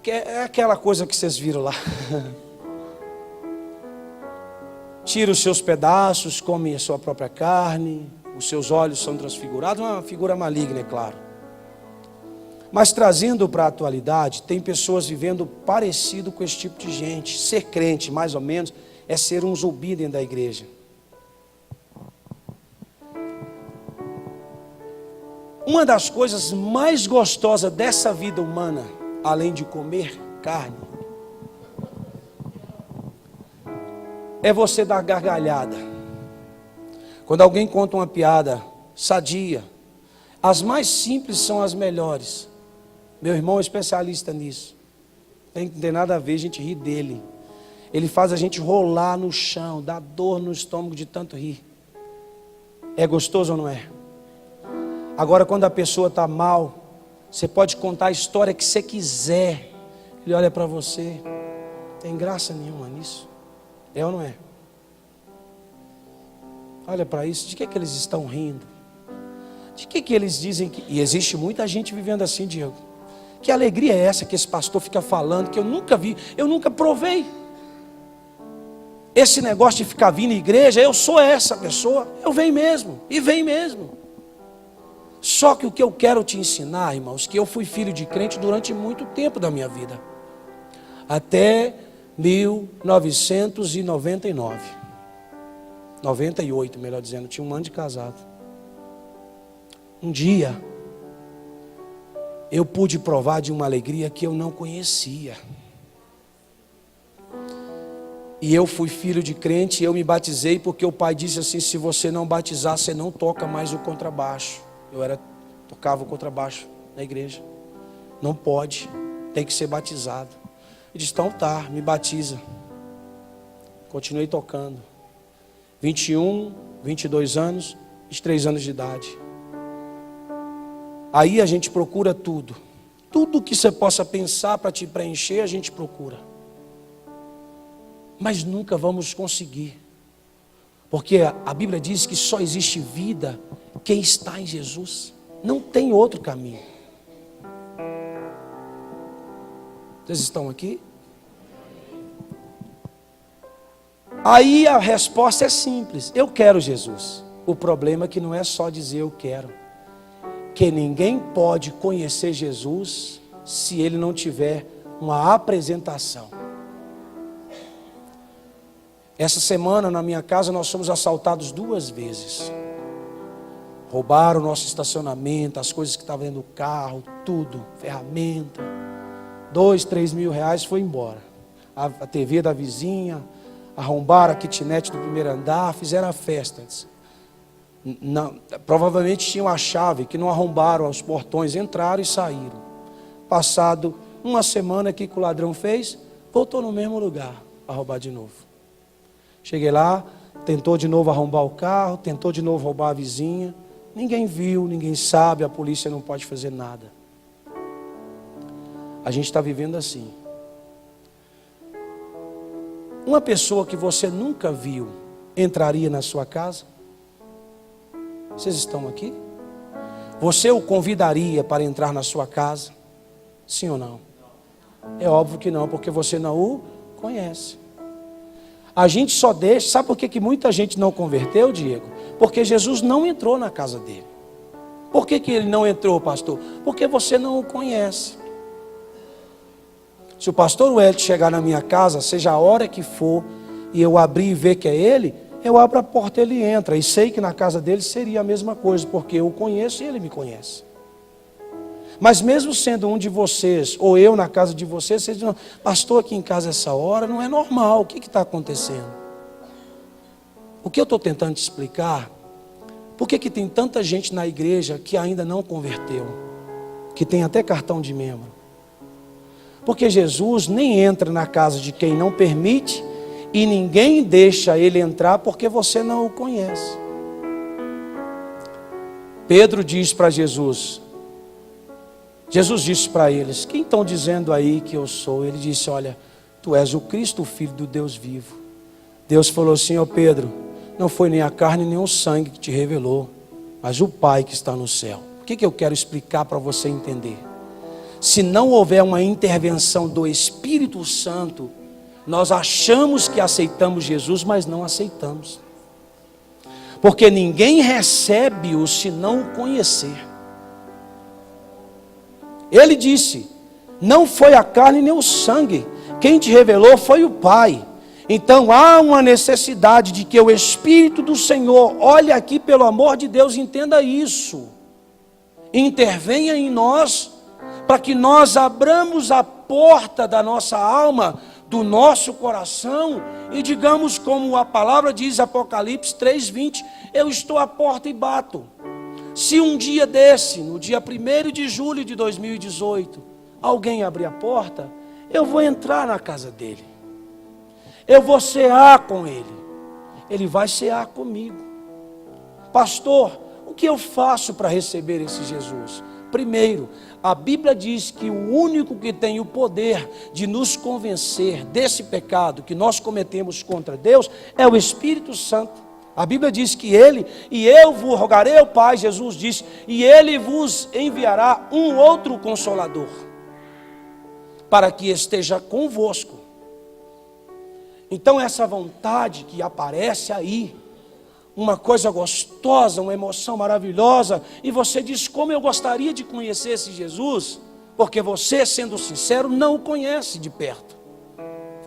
S1: é aquela coisa que vocês viram lá. Tira os seus pedaços, come a sua própria carne, os seus olhos são transfigurados, uma figura maligna, é claro. Mas trazendo para a atualidade, tem pessoas vivendo parecido com esse tipo de gente. Ser crente, mais ou menos, é ser um zumbi dentro da igreja. Uma das coisas mais gostosas dessa vida humana, além de comer carne, é você dar gargalhada. Quando alguém conta uma piada sadia, as mais simples são as melhores. Meu irmão é especialista nisso. Não tem nada a ver, a gente ri dele. Ele faz a gente rolar no chão, dá dor no estômago de tanto rir. É gostoso ou não é? Agora, quando a pessoa está mal, você pode contar a história que você quiser. Ele olha para você, não tem graça nenhuma nisso. É ou não é? Olha para isso, de que eles estão rindo? De que eles dizem que... E existe muita gente vivendo assim, Diego. Que alegria é essa que esse pastor fica falando, que eu nunca vi, eu nunca provei. Esse negócio de ficar vindo à igreja, eu sou essa pessoa, eu venho mesmo, e venho mesmo. Só que o que eu quero te ensinar, irmãos, que eu fui filho de crente durante muito tempo da minha vida. Até 1999. 98, melhor dizendo, tinha 1 ano de casado. Um dia, eu pude provar de uma alegria que eu não conhecia. E eu fui filho de crente, eu me batizei porque o pai disse assim, se você não batizar, você não toca mais o contrabaixo. Tocava o contrabaixo na igreja. Não pode, tem que ser batizado. Eu disse, então tá, me batiza. Continuei tocando. 21, 22 anos, 23 anos de idade. Aí a gente procura tudo. Tudo que você possa pensar para te preencher, a gente procura. Mas nunca vamos conseguir. Porque a Bíblia diz que só existe vida quem está em Jesus. Não tem outro caminho. Vocês estão aqui? Aí a resposta é simples. Eu quero Jesus. O problema é que não é só dizer eu quero. Que ninguém pode conhecer Jesus se ele não tiver uma apresentação. Essa semana na minha casa nós fomos assaltados 2 vezes. Roubaram o nosso estacionamento, as coisas que estavam dentro do carro, tudo, ferramenta. 2, 3 mil reais, foi embora. A TV da vizinha, arrombaram a kitnet do primeiro andar, fizeram a festa. Não, provavelmente tinham a chave, que não arrombaram os portões, entraram e saíram. Passado 1 semana, o que o ladrão fez? Voltou no mesmo lugar para roubar de novo. Cheguei lá, tentou de novo arrombar o carro, tentou de novo roubar a vizinha. Ninguém viu, ninguém sabe, a polícia não pode fazer nada. A gente está vivendo assim. Uma pessoa que você nunca viu entraria na sua casa? Vocês estão aqui? Você o convidaria para entrar na sua casa? Sim ou não? É óbvio que não, porque você não o conhece. A gente só deixa, sabe por que muita gente não converteu, Diego? Porque Jesus não entrou na casa dele. Por que ele não entrou, pastor? Porque você não o conhece. Se o pastor Wellington chegar na minha casa, seja a hora que for, e eu abrir e ver que é ele, eu abro a porta e ele entra. E sei que na casa dele seria a mesma coisa, porque eu o conheço e ele me conhece. Mas mesmo sendo um de vocês, ou eu na casa de vocês, vocês dizem, pastor, aqui em casa essa hora não é normal, o que está acontecendo? O que eu estou tentando te explicar, por que tem tanta gente na igreja que ainda não converteu, que tem até cartão de membro? Porque Jesus nem entra na casa de quem não permite, e ninguém deixa ele entrar porque você não o conhece. Pedro diz para Jesus disse para eles, quem estão dizendo aí que eu sou? Ele disse, olha, tu és o Cristo, o Filho do Deus vivo. Deus falou assim, ó Pedro, não foi nem a carne nem o sangue que te revelou, mas o Pai que está no céu. O que eu quero explicar para você entender? Se não houver uma intervenção do Espírito Santo, nós achamos que aceitamos Jesus, mas não aceitamos. Porque ninguém recebe-o se não o conhecer. Ele disse, não foi a carne nem o sangue, quem te revelou foi o Pai. Então há uma necessidade de que o Espírito do Senhor, olhe aqui pelo amor de Deus, entenda isso, intervenha em nós, para que nós abramos a porta da nossa alma, do nosso coração, e digamos como a palavra diz, Apocalipse 3:20, eu estou à porta e bato. Se um dia desse, no dia 1º de julho de 2018, alguém abrir a porta, eu vou entrar na casa dele, eu vou cear com ele, ele vai cear comigo. Pastor, o que eu faço para receber esse Jesus? Primeiro, a Bíblia diz que o único que tem o poder de nos convencer desse pecado que nós cometemos contra Deus é o Espírito Santo. A Bíblia diz que ele, e eu vos rogarei ao Pai, Jesus disse, e ele vos enviará um outro Consolador, para que esteja convosco. Então essa vontade que aparece aí, uma coisa gostosa, uma emoção maravilhosa, e você diz, como eu gostaria de conhecer esse Jesus, porque você, sendo sincero, não o conhece de perto,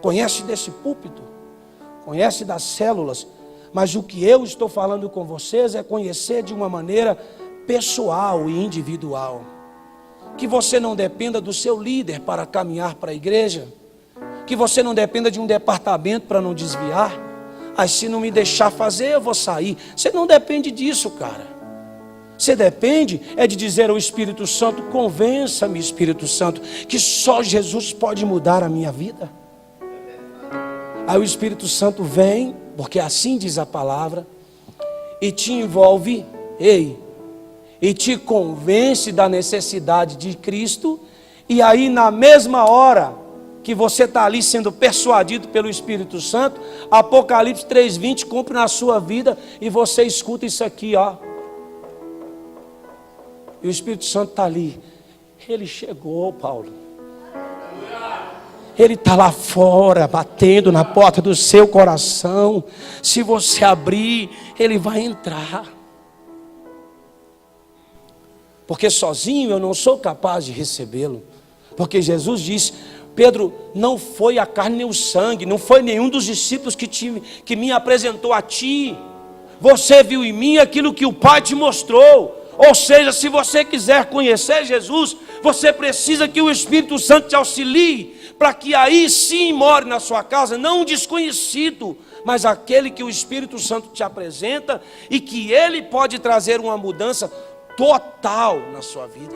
S1: conhece desse púlpito, conhece das células, mas o que eu estou falando com vocês é conhecer de uma maneira pessoal e individual, que você não dependa do seu líder para caminhar para a igreja, que você não dependa de um departamento para não desviar, se não me deixar fazer eu vou sair. Você não depende disso, cara. Você depende é de dizer ao Espírito Santo, convença-me, Espírito Santo, que só Jesus pode mudar a minha vida. Aí o Espírito Santo vem, porque assim diz a palavra, e te envolve, e te convence da necessidade de Cristo, e aí na mesma hora que você está ali sendo persuadido pelo Espírito Santo, Apocalipse 3:20 cumpre na sua vida, e você escuta isso aqui, ó. E o Espírito Santo está ali. Ele chegou, Paulo. Ele está lá fora, batendo na porta do seu coração. Se você abrir, ele vai entrar. Porque sozinho eu não sou capaz de recebê-lo. Porque Jesus disse, Pedro, não foi a carne nem o sangue, não foi nenhum dos discípulos que me apresentou a ti. Você viu em mim aquilo que o Pai te mostrou. Ou seja, se você quiser conhecer Jesus, você precisa que o Espírito Santo te auxilie, para que aí sim more na sua casa, não um desconhecido, mas aquele que o Espírito Santo te apresenta, e que ele pode trazer uma mudança total na sua vida.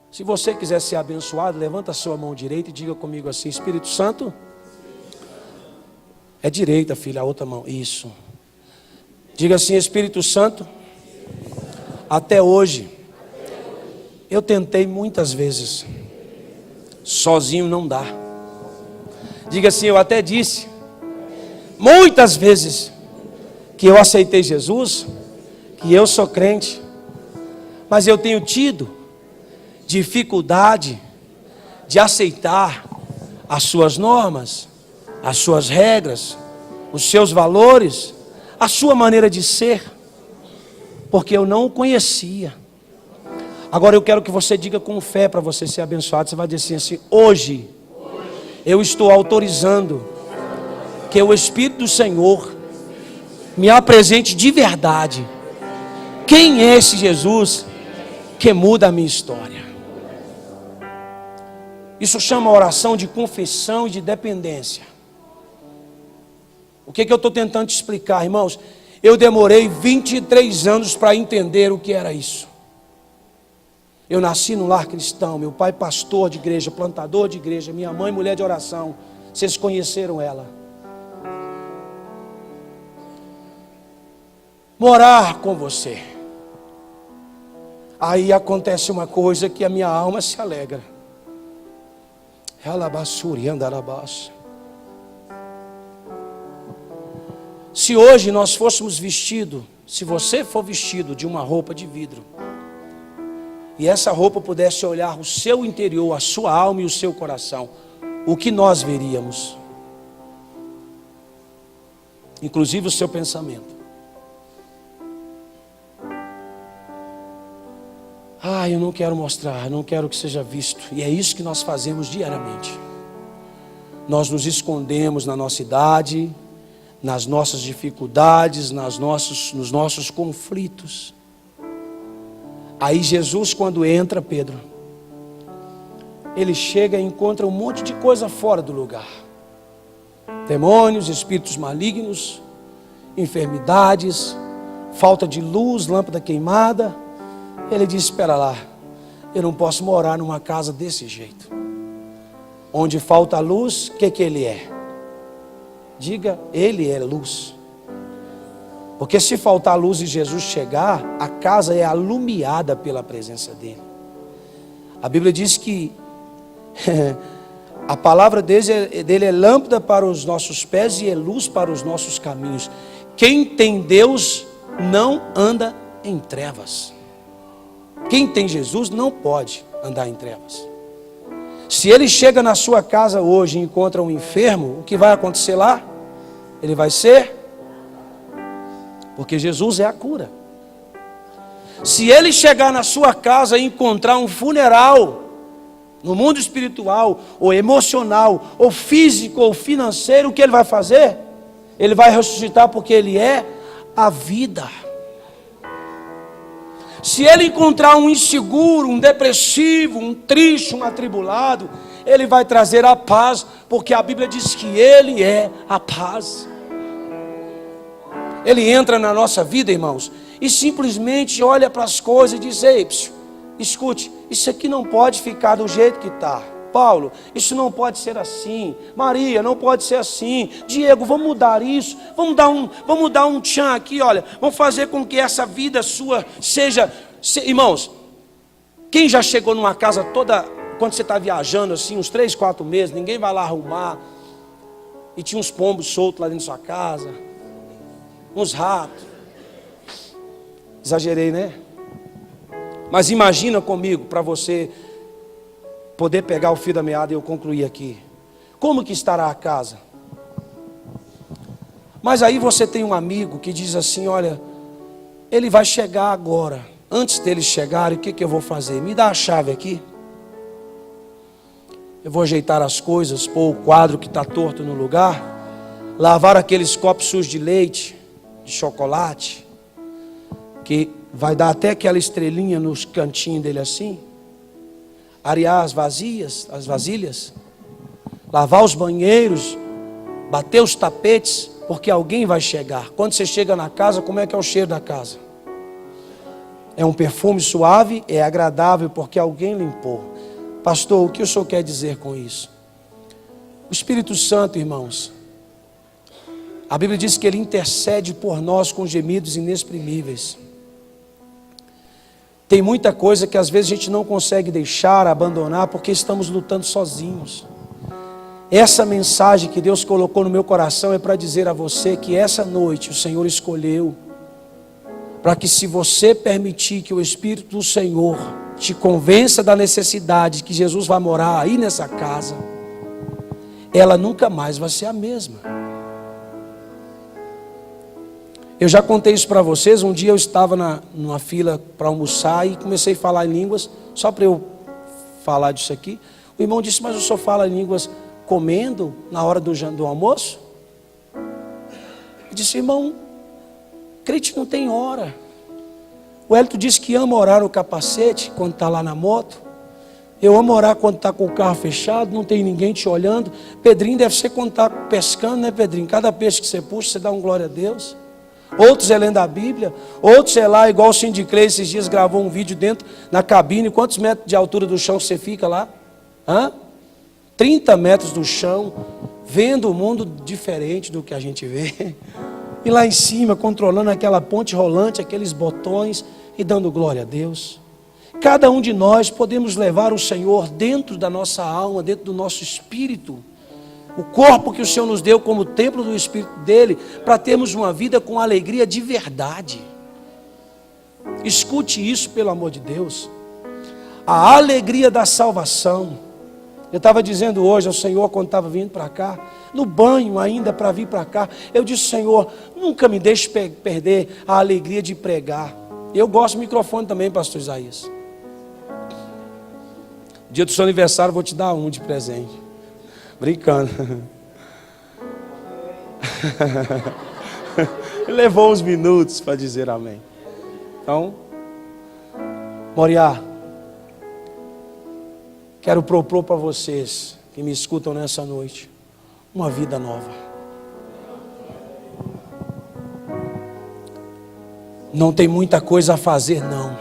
S1: Se você quiser ser abençoado, levanta a sua mão direita e diga comigo assim, Espírito Santo, é direita, filha, a outra mão, isso. Diga assim: Espírito Santo, até hoje eu tentei muitas vezes, sozinho não dá. Diga assim: eu até disse muitas vezes que eu aceitei Jesus, que eu sou crente, mas eu tenho tido dificuldade de aceitar as suas normas, as suas regras, os seus valores, a sua maneira de ser, porque eu não o conhecia. Agora eu quero que você diga com fé para você ser abençoado. Você vai dizer assim: hoje eu estou autorizando que o Espírito do Senhor me apresente de verdade quem é esse Jesus que muda a minha história. Isso chama oração de confissão e de dependência. O que eu estou tentando te explicar, irmãos? Eu demorei 23 anos para entender o que era isso. Eu nasci num lar cristão, meu pai pastor de igreja, plantador de igreja, minha mãe mulher de oração. Vocês conheceram ela. Morar com você. Aí acontece uma coisa que a minha alma se alegra. Se hoje nós fôssemos vestidos, se você for vestido de uma roupa de vidro, e essa roupa pudesse olhar o seu interior, a sua alma e o seu coração, o que nós veríamos? Inclusive o seu pensamento. Eu não quero mostrar, não quero que seja visto. E é isso que nós fazemos diariamente. Nós nos escondemos na nossa idade, nas nossas dificuldades, nos nossos conflitos. Aí Jesus, quando entra, Pedro, ele chega e encontra um monte de coisa fora do lugar. Demônios, espíritos malignos, enfermidades, falta de luz, lâmpada queimada. Ele diz: espera lá, eu não posso morar numa casa desse jeito. Onde falta luz, o que ele é? Diga: ele é luz. Porque se faltar luz e Jesus chegar, a casa é alumiada pela presença dele. A Bíblia diz que a palavra dele é lâmpada para os nossos pés e é luz para os nossos caminhos. Quem tem Deus não anda em trevas. Quem tem Jesus não pode andar em trevas. Se ele chega na sua casa hoje e encontra um enfermo, o que vai acontecer lá? Ele vai ser, porque Jesus é a cura. Se ele chegar na sua casa e encontrar um funeral, no mundo espiritual, ou emocional, ou físico, ou financeiro, o que ele vai fazer? Ele vai ressuscitar, porque ele é a vida. Se ele encontrar um inseguro, um depressivo, um triste, um atribulado, ele vai trazer a paz, porque a Bíblia diz que ele é a paz. Ele entra na nossa vida, irmãos, e simplesmente olha para as coisas e diz: ei, escute, isso aqui não pode ficar do jeito que está. Paulo, isso não pode ser assim. Maria, não pode ser assim. Diego, vamos mudar isso. Vamos dar um tchan aqui, olha. Vamos fazer com que essa vida sua seja... Irmãos, quem já chegou numa casa toda... Quando você está viajando assim, uns 3, 4 meses, ninguém vai lá arrumar. E tinha uns pombos soltos lá dentro da sua casa. Uns ratos. Exagerei, né? Mas imagina comigo, para você poder pegar o fio da meada e eu concluir aqui. Como que estará a casa? Mas aí você tem um amigo que diz assim: olha, ele vai chegar agora. Antes dele chegar, o que eu vou fazer? Me dá a chave aqui. Eu vou ajeitar as coisas, pôr o quadro que está torto no lugar, lavar aqueles copos sujos de leite, de chocolate, que vai dar até aquela estrelinha nos cantinhos dele assim. Arear as vasilhas, lavar os banheiros, bater os tapetes, porque alguém vai chegar. Quando você chega na casa, como é que é o cheiro da casa? É um perfume suave, é agradável, porque alguém limpou. Pastor, o que o senhor quer dizer com isso? O Espírito Santo, irmãos, A Bíblia diz que Ele intercede por nós com gemidos inexprimíveis. Tem muita coisa que às vezes a gente não consegue deixar, abandonar, porque estamos lutando sozinhos. Essa mensagem que Deus colocou no meu coração é para dizer a você que essa noite o Senhor escolheu, para que, se você permitir que o Espírito do Senhor te convença da necessidade que Jesus vai morar aí nessa casa, ela nunca mais vai ser a mesma. Eu já contei isso para vocês. Um dia eu estava numa fila para almoçar e comecei a falar em línguas, só para eu falar disso aqui. O irmão disse: mas o senhor fala em línguas comendo na hora do almoço? Eu disse: irmão, crente não tem hora. O Hélito disse que ama orar no capacete quando está lá na moto. Eu amo orar quando está com o carro fechado, não tem ninguém te olhando. Pedrinho deve ser quando está pescando, né, Pedrinho? Cada peixe que você puxa, você dá um glória a Deus. Outros é lendo a Bíblia, outros é lá, igual o Cindy Clay esses dias gravou um vídeo dentro na cabine. Quantos metros de altura do chão você fica lá? 30 metros do chão, vendo o mundo diferente do que a gente vê. E lá em cima, controlando aquela ponte rolante, aqueles botões e dando glória a Deus. Cada um de nós podemos levar o Senhor dentro da nossa alma, dentro do nosso espírito. O corpo que o Senhor nos deu como templo do Espírito dele, para termos uma vida com alegria de verdade. Escute isso, pelo amor de Deus. A alegria da salvação. Eu estava dizendo hoje ao Senhor, quando estava vindo para cá, no banho ainda para vir para cá, eu disse: Senhor, nunca me deixe perder a alegria de pregar. Eu gosto do microfone também, pastor Isaías. Dia do seu aniversário, vou te dar um de presente. Brincando. Levou uns minutos para dizer amém. Então, Moriá, quero propor para vocês que me escutam nessa noite uma vida nova. Não tem muita coisa a fazer, não.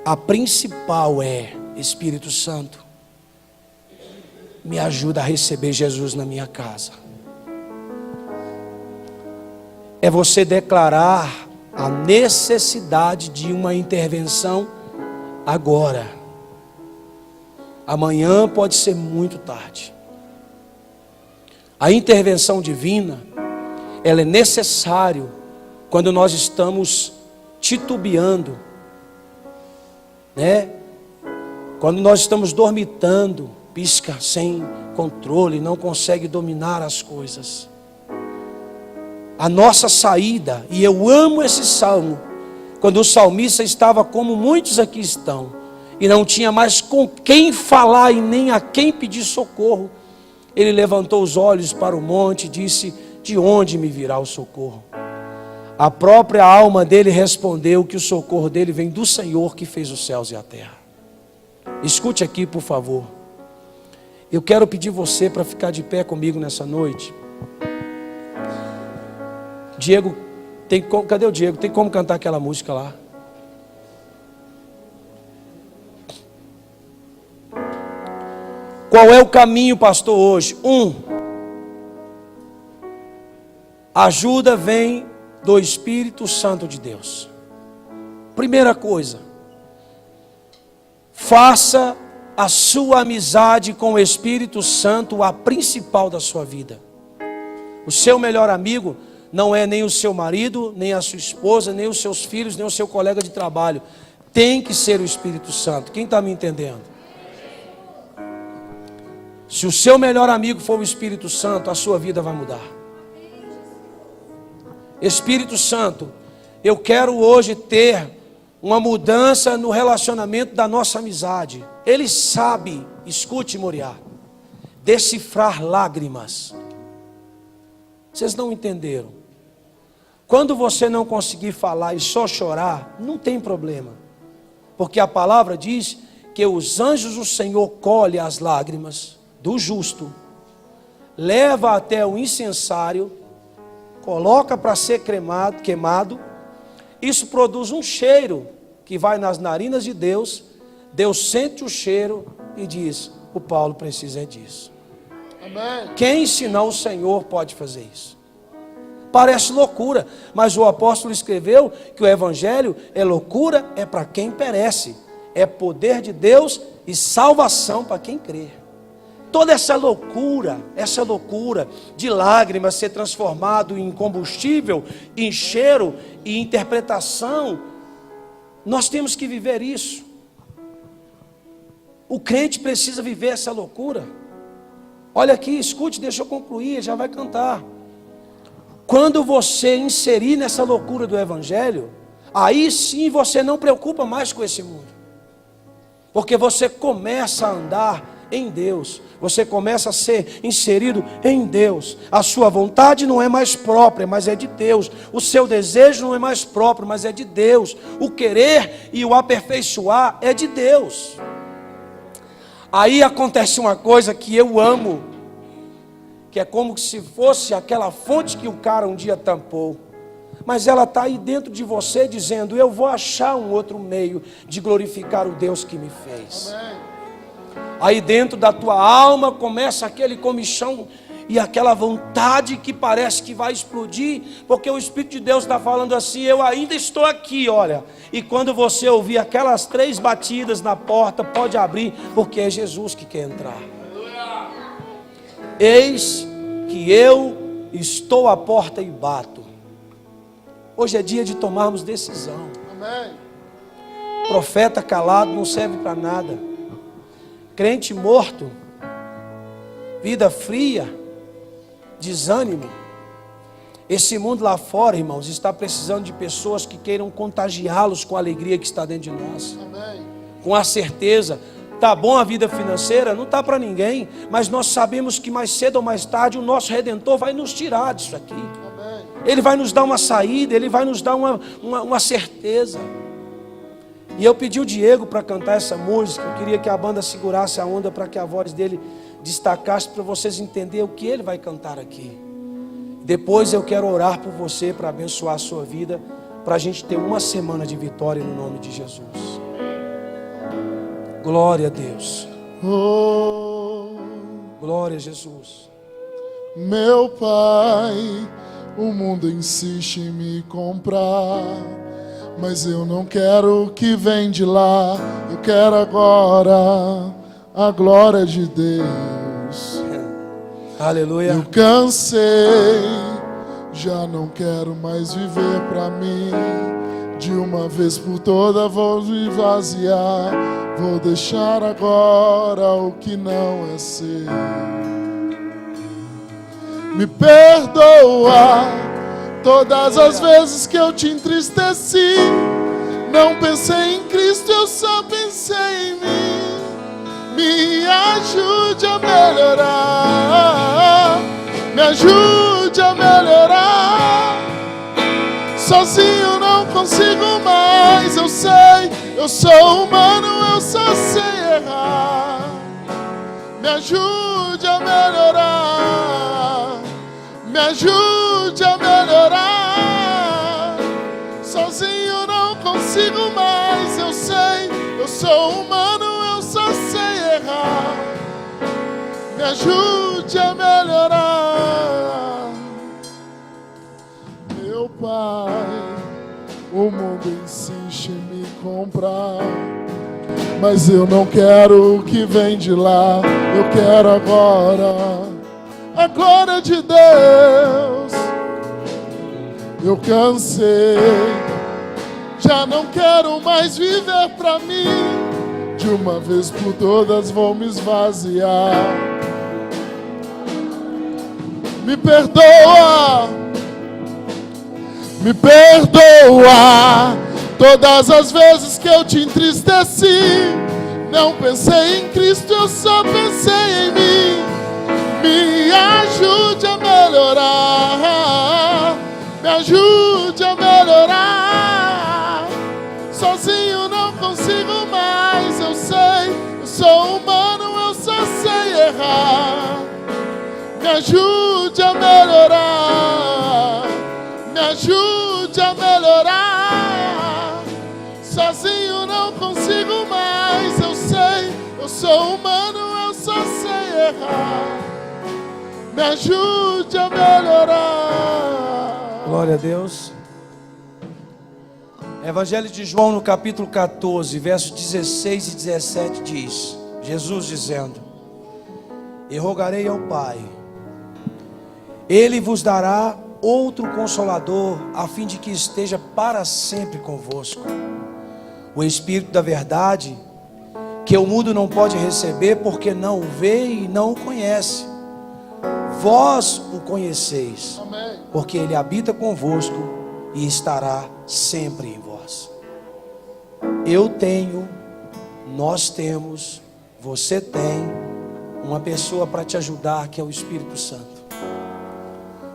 S1: A principal é: Espírito Santo, me ajuda a receber Jesus na minha casa. É você declarar a necessidade de uma intervenção agora. Amanhã pode ser muito tarde. A intervenção divina, ela é necessária quando nós estamos titubeando, né? Quando nós estamos dormitando, pisca sem controle, não consegue dominar as coisas. A nossa saída, e eu amo esse salmo, quando o salmista estava como muitos aqui estão, e não tinha mais com quem falar e nem a quem pedir socorro, ele levantou os olhos para o monte e disse: de onde me virá o socorro? A própria alma dele respondeu que o socorro dele vem do Senhor que fez os céus e a terra. Escute aqui, por favor. Eu quero pedir você para ficar de pé comigo nessa noite. Diego, cadê o Diego? Tem como cantar aquela música lá? Qual é o caminho, pastor, hoje? Ajuda vem do Espírito Santo de Deus. Primeira coisa, faça a sua amizade com o Espírito Santo a principal da sua vida. O seu melhor amigo não é nem o seu marido, nem a sua esposa, nem os seus filhos, nem o seu colega de trabalho. Tem que ser o Espírito Santo. Quem está me entendendo? Se o seu melhor amigo for o Espírito Santo, a sua vida vai mudar. Espírito Santo, eu quero hoje ter uma mudança no relacionamento da nossa amizade. Ele sabe, escute, Moriá, decifrar lágrimas. Vocês não entenderam? Quando você não conseguir falar e só chorar, não tem problema. Porque a palavra diz que os anjos do Senhor colhem as lágrimas do justo, leva até o incensário, coloca para ser queimado. Isso produz um cheiro que vai nas narinas de Deus. Deus sente o cheiro e diz: o Paulo precisa disso.
S2: Amém.
S1: Quem senão o Senhor pode fazer isso? Parece loucura, mas o apóstolo escreveu que o evangelho é loucura, é para quem perece, é poder de Deus e salvação para quem crê. Toda essa loucura de lágrimas ser transformado em combustível, em cheiro e interpretação, nós temos que viver isso. O crente precisa viver essa loucura. Olha aqui, escute, deixa eu concluir, já vai cantar. Quando você inserir nessa loucura do evangelho, aí sim você não preocupa mais com esse mundo. Porque você começa a andar em Deus, você começa a ser inserido em Deus. A sua vontade não é mais própria, mas é de Deus. O seu desejo não é mais próprio, mas é de Deus. O querer e o aperfeiçoar é de Deus. Aí acontece uma coisa que eu amo, que é como se fosse aquela fonte que o cara um dia tampou, mas ela está aí dentro de você dizendo: eu vou achar um outro meio de glorificar o Deus que me fez.
S2: Amém.
S1: Aí dentro da tua alma começa aquele comichão e aquela vontade que parece que vai explodir, porque o Espírito de Deus está falando assim: eu ainda estou aqui, olha. E quando você ouvir aquelas 3 batidas na porta, pode abrir, porque é Jesus que quer entrar. Eis que eu estou à porta e bato. Hoje é dia de tomarmos decisão.
S2: Amém.
S1: Profeta calado não serve para nada. Crente morto, vida fria, desânimo. Esse mundo lá fora, irmãos, está precisando de pessoas que queiram contagiá-los com a alegria que está dentro de nós.
S2: Amém.
S1: Com a certeza. Tá bom a vida financeira? Não tá para ninguém, mas nós sabemos que mais cedo ou mais tarde o nosso Redentor vai nos tirar disso aqui.
S2: Amém.
S1: Ele vai nos dar uma saída, Ele vai nos dar uma certeza. E eu pedi o Diego para cantar essa música. Eu queria que a banda segurasse a onda para que a voz dele destacasse, para vocês entenderem o que ele vai cantar aqui. Depois eu quero orar por você para abençoar a sua vida, para a gente ter uma semana de vitória no nome de Jesus. Glória a Deus.
S2: Oh,
S1: Glória a Jesus.
S2: meu Pai, o mundo insiste em me comprar, mas eu não quero o que vem de lá. Eu quero agora a glória de Deus.
S1: Aleluia.
S2: Eu cansei, já não quero mais viver pra mim. De uma vez por toda vou me esvaziar. Vou deixar agora o que não é seu. Me perdoa todas as vezes que eu te entristeci. Não pensei em Cristo, eu só pensei em mim. Me ajude a melhorar. Me ajude a melhorar. Sozinho não consigo mais, eu sei. Eu sou humano, eu só sei errar. Me ajude a melhorar. Me ajude a melhorar. Sozinho não consigo mais, eu sei. Eu sou humano, eu só sei errar. Me ajude a melhorar. Meu Pai, o mundo insiste em me comprar, mas eu não quero o que vem de lá. Eu quero agora a glória de Deus. Eu cansei, já não quero mais viver pra mim. De uma vez por todas vou me esvaziar. Me perdoa, me perdoa todas as vezes que eu te entristeci. Não pensei em Cristo, eu só pensei em mim. Me ajude a melhorar. Me ajude a melhorar. Sozinho não consigo mais, eu sei. Eu sou humano, eu só sei errar. Me ajude a melhorar. Me ajude a melhorar. Sozinho não consigo mais, eu sei. Eu sou humano, eu só sei errar. me ajude a melhorar.
S1: Glória a Deus. Evangelho de João, no capítulo 14, versos 16 e 17 diz, Jesus dizendo: e rogarei ao Pai, Ele vos dará outro Consolador, a fim de que esteja para sempre convosco, o Espírito da verdade, que o mundo não pode receber, porque não o vê e não o conhece. Vós o conheceis, porque Ele habita convosco e estará sempre em vós. Eu tenho, nós temos, você tem uma pessoa para te ajudar, que é o Espírito Santo.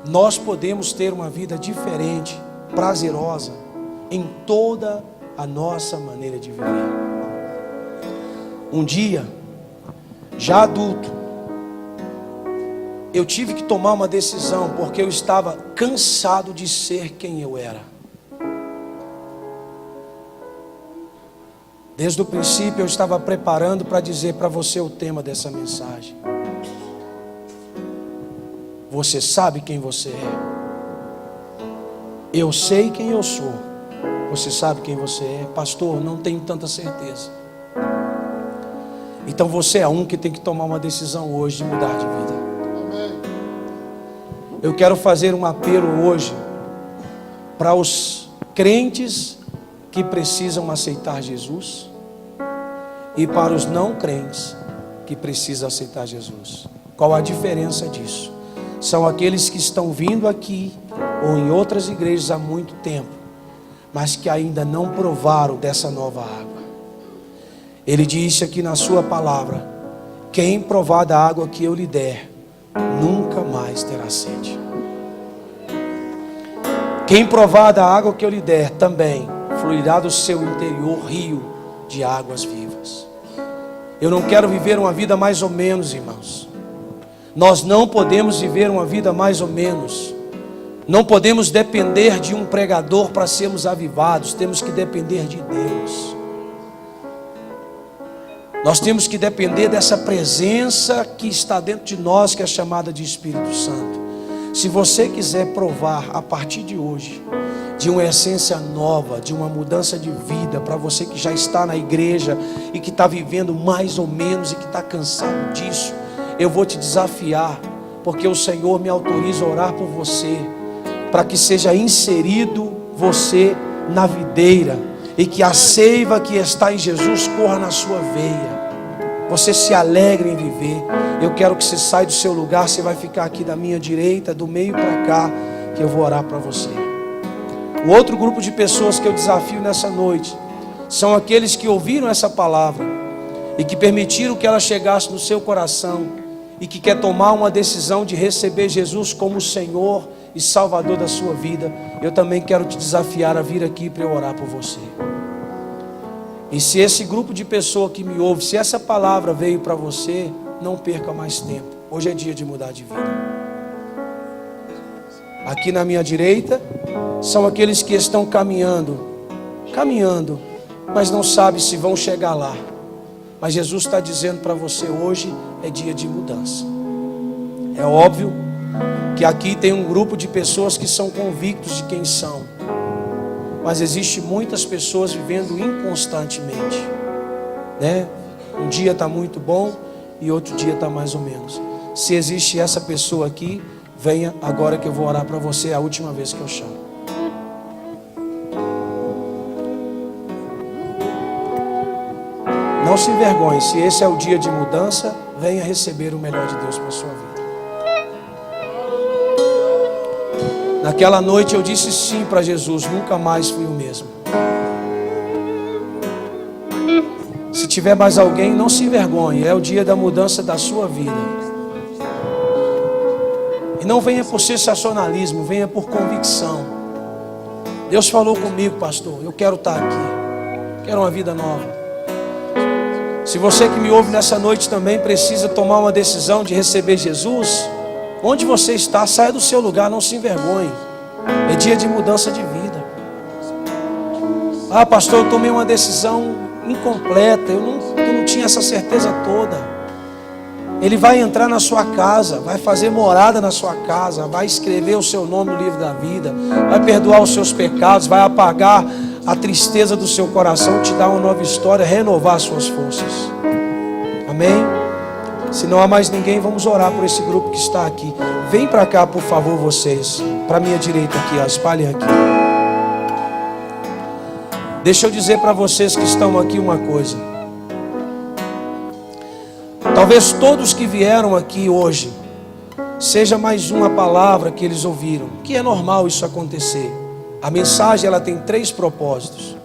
S1: Nós podemos ter uma vida diferente, prazerosa, em toda a nossa maneira de viver. Um dia, já adulto, eu tive que tomar uma decisão, porque eu estava cansado de ser quem eu era. Desde o princípio eu estava preparando para dizer para você o tema dessa mensagem. Você sabe quem você é. Eu sei quem eu sou. Você sabe quem você é. Pastor, não tenho tanta certeza. Então você é um que tem que tomar uma decisão hoje de mudar de vida. Eu quero fazer um apelo hoje para os crentes que precisam aceitar Jesus e para os não crentes que precisam aceitar Jesus. Qual a diferença disso? São aqueles que estão vindo aqui ou em outras igrejas há muito tempo, mas que ainda não provaram dessa nova água. Ele disse aqui na sua palavra: quem provar da água que eu lhe der, nunca mais terá sede. Quem provar da água que eu lhe der, também fluirá do seu interior rio de águas vivas. Eu não quero viver uma vida mais ou menos, irmãos. Nós não podemos viver uma vida mais ou menos. Não podemos depender de um pregador para sermos avivados. Temos que depender de Deus. Nós temos que depender dessa presença que está dentro de nós, que é chamada de Espírito Santo. Se você quiser provar a partir de hoje de uma essência nova, de uma mudança de vida, para você que já está na igreja e que está vivendo mais ou menos e que está cansado disso, eu vou te desafiar, porque o Senhor me autoriza a orar por você, para que seja inserido você na videira e que a seiva que está em Jesus corra na sua veia. Você se alegre em viver. Eu quero que você saia do seu lugar. Você vai ficar aqui da minha direita, do meio para cá, que eu vou orar para você. O outro grupo de pessoas que eu desafio nessa noite são aqueles que ouviram essa palavra e que permitiram que ela chegasse no seu coração e que quer tomar uma decisão de receber Jesus como Senhor e Salvador da sua vida. Eu também quero te desafiar a vir aqui para eu orar por você. E se esse grupo de pessoas que me ouve, se essa palavra veio para você, não perca mais tempo. Hoje é dia de mudar de vida. Aqui na minha direita são aqueles que estão caminhando, mas não sabem se vão chegar lá. Mas Jesus está dizendo para você: hoje é dia de mudança. É óbvio que aqui tem um grupo de pessoas que são convictos de quem são, mas existe muitas pessoas vivendo inconstantemente, né? Um dia está muito bom e outro dia está mais ou menos. Se existe essa pessoa aqui, venha agora que eu vou orar para você, é a última vez que eu chamo. Não se envergonhe, se esse é o dia de mudança, venha receber o melhor de Deus para a sua vida. Naquela noite eu disse sim para Jesus, nunca mais fui o mesmo. Se tiver mais alguém, não se envergonhe, é o dia da mudança da sua vida. E não venha por sensacionalismo, venha por convicção. Deus falou comigo, pastor, eu quero estar aqui, quero uma vida nova. Se você que me ouve nessa noite também precisa tomar uma decisão de receber Jesus, onde você está, saia do seu lugar, não se envergonhe. É dia de mudança de vida. Ah, pastor, eu tomei uma decisão incompleta, eu não tinha essa certeza toda. Ele vai entrar na sua casa, vai fazer morada na sua casa, vai escrever o seu nome no livro da vida, vai perdoar os seus pecados, vai apagar a tristeza do seu coração, te dar uma nova história, renovar as suas forças. Amém? Se não há mais ninguém, vamos orar por esse grupo que está aqui. Vem para cá, por favor, vocês. Para a minha direita aqui, ó, espalhem aqui. Deixa eu dizer para vocês que estão aqui uma coisa. Talvez todos que vieram aqui hoje, seja mais uma palavra que eles ouviram, que é normal isso acontecer. A mensagem, ela tem 3 propósitos.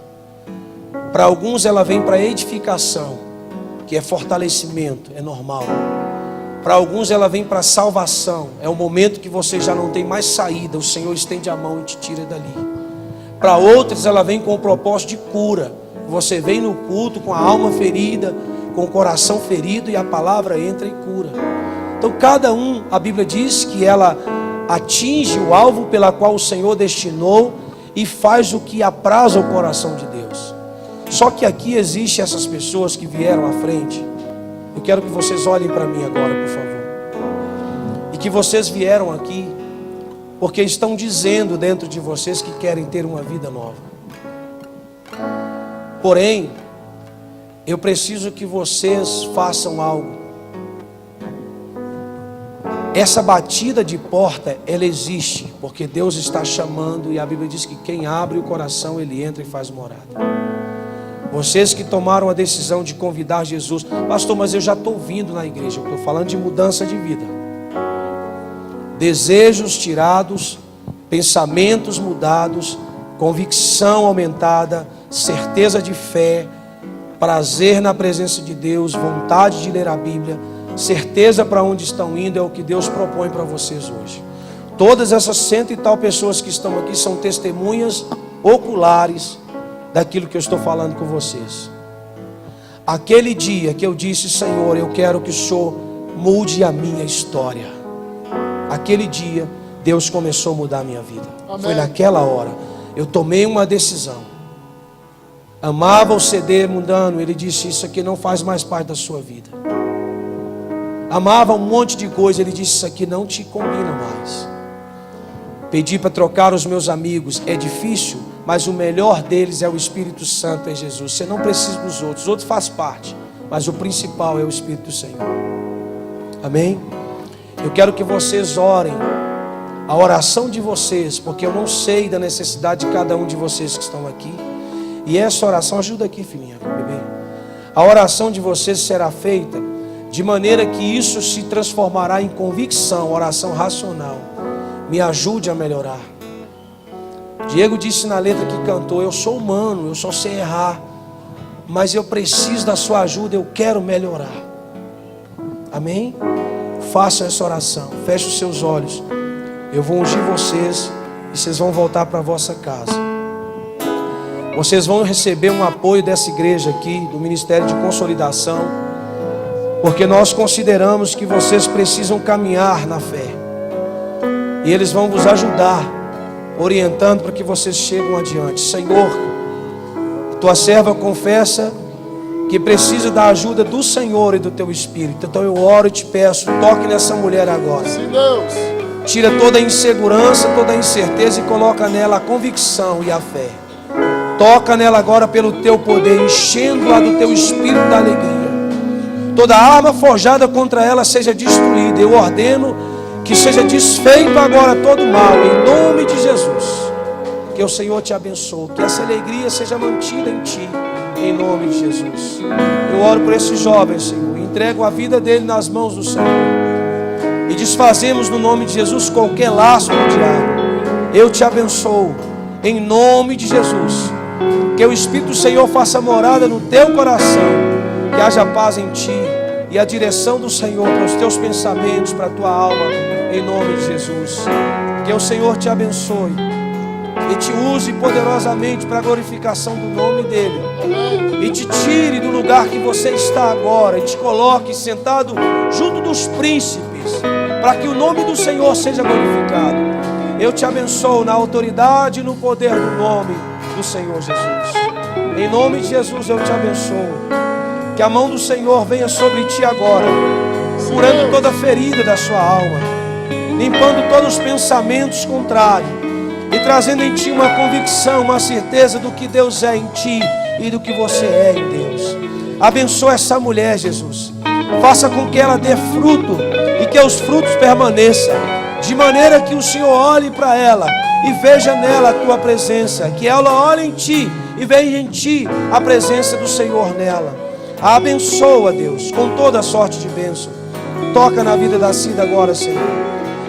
S1: Para alguns ela vem para edificação, que é fortalecimento, é normal. Para alguns ela vem para salvação, é o momento que você já não tem mais saída, o Senhor estende a mão e te tira dali. Para outros ela vem com o propósito de cura. Você vem no culto com a alma ferida, com o coração ferido, e a palavra entra e cura. Então cada um, a Bíblia diz que ela atinge o alvo pela qual o Senhor destinou e faz o que apraz ao coração de Deus. Só que aqui existe essas pessoas que vieram à frente. Eu quero que vocês olhem para mim agora, por favor. E que vocês vieram aqui porque estão dizendo dentro de vocês que querem ter uma vida nova. Porém, eu preciso que vocês façam algo. Essa batida de porta, ela existe, porque Deus está chamando, e a Bíblia diz que quem abre o coração, Ele entra e faz morada. Vocês que tomaram a decisão de convidar Jesus, pastor, mas eu já estou vindo na igreja, eu estou falando de mudança de vida. Desejos tirados, pensamentos mudados, convicção aumentada, certeza de fé, prazer na presença de Deus, vontade de ler a Bíblia, certeza para onde estão indo, é o que Deus propõe para vocês hoje. Todas essas 100 e tal pessoas que estão aqui são testemunhas oculares daquilo que eu estou falando com vocês. Aquele dia que eu disse, Senhor, eu quero que o Senhor mude a minha história. Aquele dia, Deus começou a mudar a minha vida. Amém. Foi naquela hora, eu tomei uma decisão. Amava o CD mundano, ele disse, isso aqui não faz mais parte da sua vida. Amava um monte de coisa, ele disse, isso aqui não te combina mais. Pedi para trocar os meus amigos, é difícil, mas o melhor deles é o Espírito Santo, é Jesus. Você não precisa dos outros, os outros fazem parte, mas o principal é o Espírito do Senhor. Amém? Eu quero que vocês orem a oração de vocês, porque eu não sei da necessidade de cada um de vocês que estão aqui. E essa oração, ajuda aqui, filhinha, bebê. A oração de vocês será feita de maneira que isso se transformará em convicção, oração racional. Me ajude a melhorar. Diego disse na letra que cantou, eu sou humano, eu só sei errar, mas eu preciso da sua ajuda, eu quero melhorar. Amém? Façam essa oração, feche os seus olhos. Eu vou ungir vocês e vocês vão voltar para a vossa casa. Vocês vão receber um apoio dessa igreja aqui, do Ministério de Consolidação, porque nós consideramos que vocês precisam caminhar na fé. E eles vão vos ajudar, orientando para que vocês cheguem adiante. Senhor, a tua serva confessa que precisa da ajuda do Senhor e do teu Espírito. Então eu oro e te peço, toque nessa mulher agora.
S2: Sim, Deus.
S1: Tira toda a insegurança, toda a incerteza e coloca nela a convicção e a fé. Toca nela agora pelo teu poder, enchendo-a do teu Espírito da alegria. Toda arma forjada contra ela seja destruída. Eu ordeno que seja desfeito agora todo mal, em nome de Jesus. Que o Senhor te abençoe, que essa alegria seja mantida em ti, em nome de Jesus. Eu oro por esse jovem, Senhor, entrego a vida dele nas mãos do Senhor, e desfazemos no nome de Jesus qualquer laço do diabo. Eu te abençoo, em nome de Jesus. Que o Espírito do Senhor faça morada no teu coração, que haja paz em ti, e a direção do Senhor para os teus pensamentos, para a tua alma, em nome de Jesus. Que o Senhor te abençoe e te use poderosamente para a glorificação do nome dEle. E te tire do lugar que você está agora e te coloque sentado junto dos príncipes, para que o nome do Senhor seja glorificado. Eu te abençoo na autoridade e no poder do nome do Senhor Jesus. Em nome de Jesus eu te abençoo. Que a mão do Senhor venha sobre ti agora curando toda ferida da sua alma, limpando todos os pensamentos contrários e trazendo em ti uma convicção, uma certeza do que Deus é em ti e do que você é em Deus. Abençoa essa mulher, Jesus. Faça com que ela dê fruto e que os frutos permaneçam, de maneira que o Senhor olhe para ela e veja nela a tua presença, que ela olhe em ti e veja em ti a presença do Senhor nela. A abençoa, Deus, com toda a sorte de bênção. Toca na vida da Cida agora, Senhor.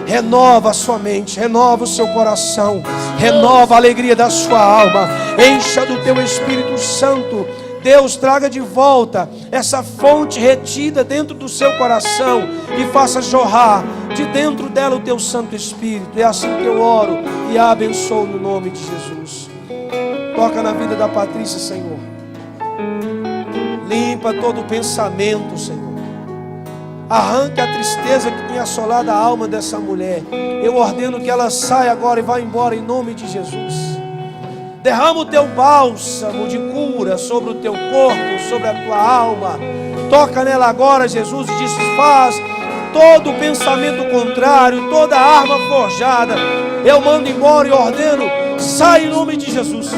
S1: Renova a sua mente, renova o seu coração, renova a alegria da sua alma, encha do teu Espírito Santo. Deus, traga de volta essa fonte retida dentro do seu coração e faça jorrar de dentro dela o teu Santo Espírito. É assim que eu oro e a abençoo no nome de Jesus. Toca na vida da Patrícia, Senhor. Limpa todo o pensamento, Senhor. Arranque a tristeza que tem assolado a alma dessa mulher. Eu ordeno que ela saia agora e vá embora em nome de Jesus. Derrama o teu bálsamo de cura sobre o teu corpo, sobre a tua alma. Toca nela agora, Jesus, e desfaz todo o pensamento contrário, toda arma forjada. Eu mando embora e ordeno, sai em nome de Jesus.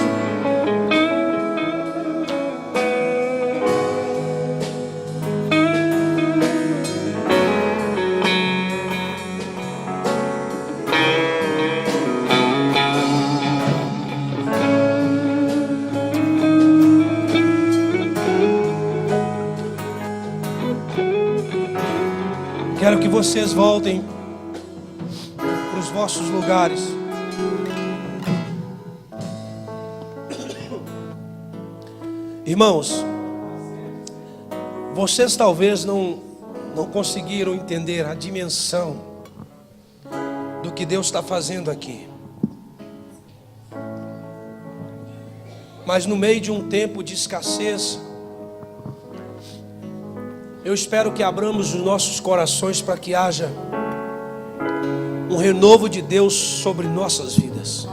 S1: Quero que vocês voltem para os vossos lugares. Irmãos, vocês talvez não conseguiram entender a dimensão do que Deus está fazendo aqui. Mas no meio de um tempo de escassez, eu espero que abramos os nossos corações para que haja um renovo de Deus sobre nossas vidas.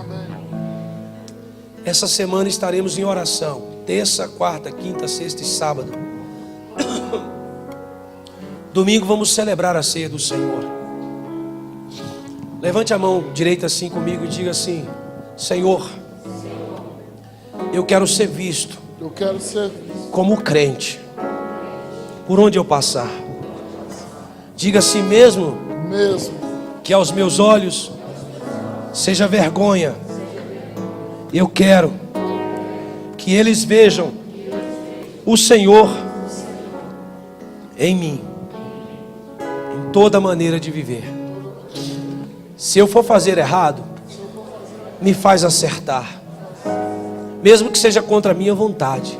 S1: Essa semana estaremos em oração, terça, quarta, quinta, sexta e sábado. Domingo vamos celebrar a ceia do Senhor. Levante a mão direita assim comigo e diga assim: Senhor, eu quero ser visto como crente por onde eu passar. Diga a si mesmo que aos meus olhos seja vergonha. Eu quero que eles vejam o Senhor em mim, em toda maneira de viver. Se eu for fazer errado, me faz acertar, mesmo que seja contra a minha vontade.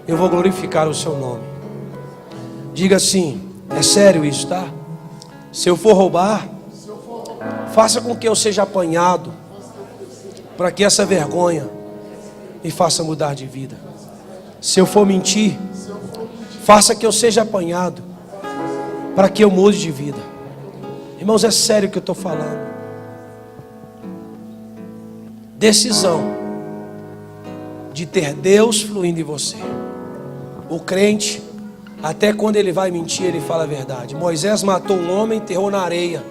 S1: Eu vou glorificar o seu nome. Diga assim: é sério isso, tá? Se eu for roubar, faça com que eu seja apanhado, para que essa vergonha me faça mudar de vida. Se eu for mentir, faça que eu seja apanhado, para que eu mude de vida. Irmãos, é sério o que eu estou falando. Decisão de ter Deus fluindo em você. O crente, até quando ele vai mentir, ele fala a verdade. Moisés matou um homem, enterrou na areia.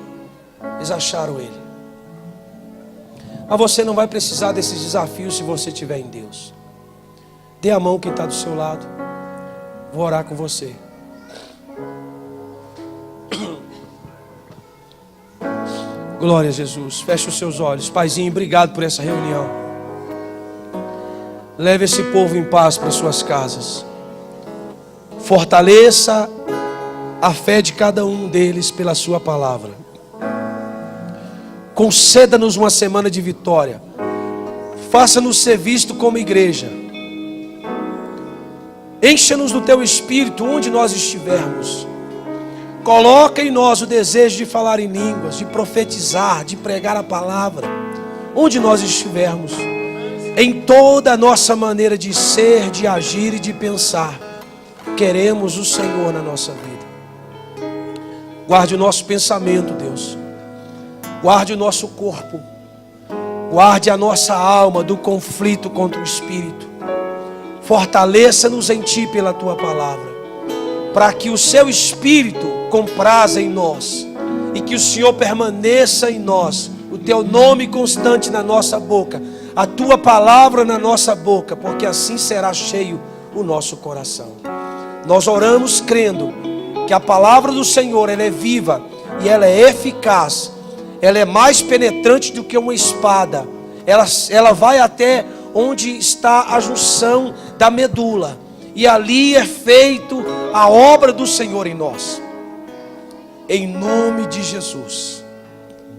S1: Eles acharam ele. Mas você não vai precisar desses desafios se você estiver em Deus. Dê a mão quem está do seu lado. Vou orar com você. Glória a Jesus. Feche os seus olhos. Paizinho, obrigado por essa reunião. Leve esse povo em paz para suas casas. Fortaleça a fé de cada um deles pela sua palavra. Conceda-nos uma semana de vitória. Faça-nos ser visto como igreja. Encha-nos do teu Espírito onde nós estivermos. Coloca em nós o desejo de falar em línguas, de profetizar, de pregar a palavra, onde nós estivermos. Em toda a nossa maneira de ser, de agir e de pensar, queremos o Senhor na nossa vida. Guarde o nosso pensamento, Deus. Guarde o nosso corpo. Guarde a nossa alma do conflito contra o Espírito. Fortaleça-nos em Ti pela Tua palavra. para que o seu Espírito compraza em nós e que o Senhor permaneça em nós, o teu nome constante na nossa boca, a tua palavra na nossa boca, porque assim será cheio o nosso coração. Nós oramos crendo que a palavra do Senhor, ela é viva e ela é eficaz, ela é mais penetrante do que uma espada, ela vai até onde está a junção da medula, e ali é feito a obra do Senhor em nós, em nome de Jesus,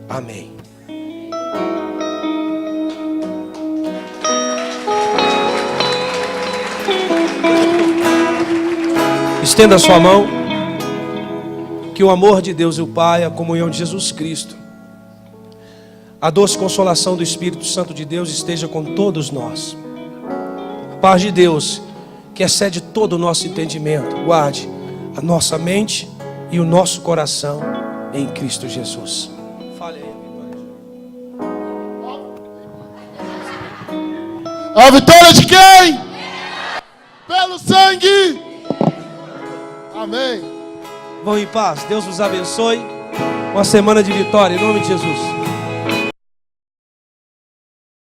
S1: amém. Estenda a sua mão. Que o amor de Deus e o Pai, a comunhão de Jesus Cristo, a doce consolação do Espírito Santo de Deus esteja com todos nós. A paz de Deus, que excede todo o nosso entendimento, guarde a nossa mente e o nosso coração em Cristo Jesus. Fale aí,
S2: a vitória de quem? Pelo sangue. Amém.
S1: Vão em paz, Deus vos abençoe. Uma semana de vitória, em nome de Jesus.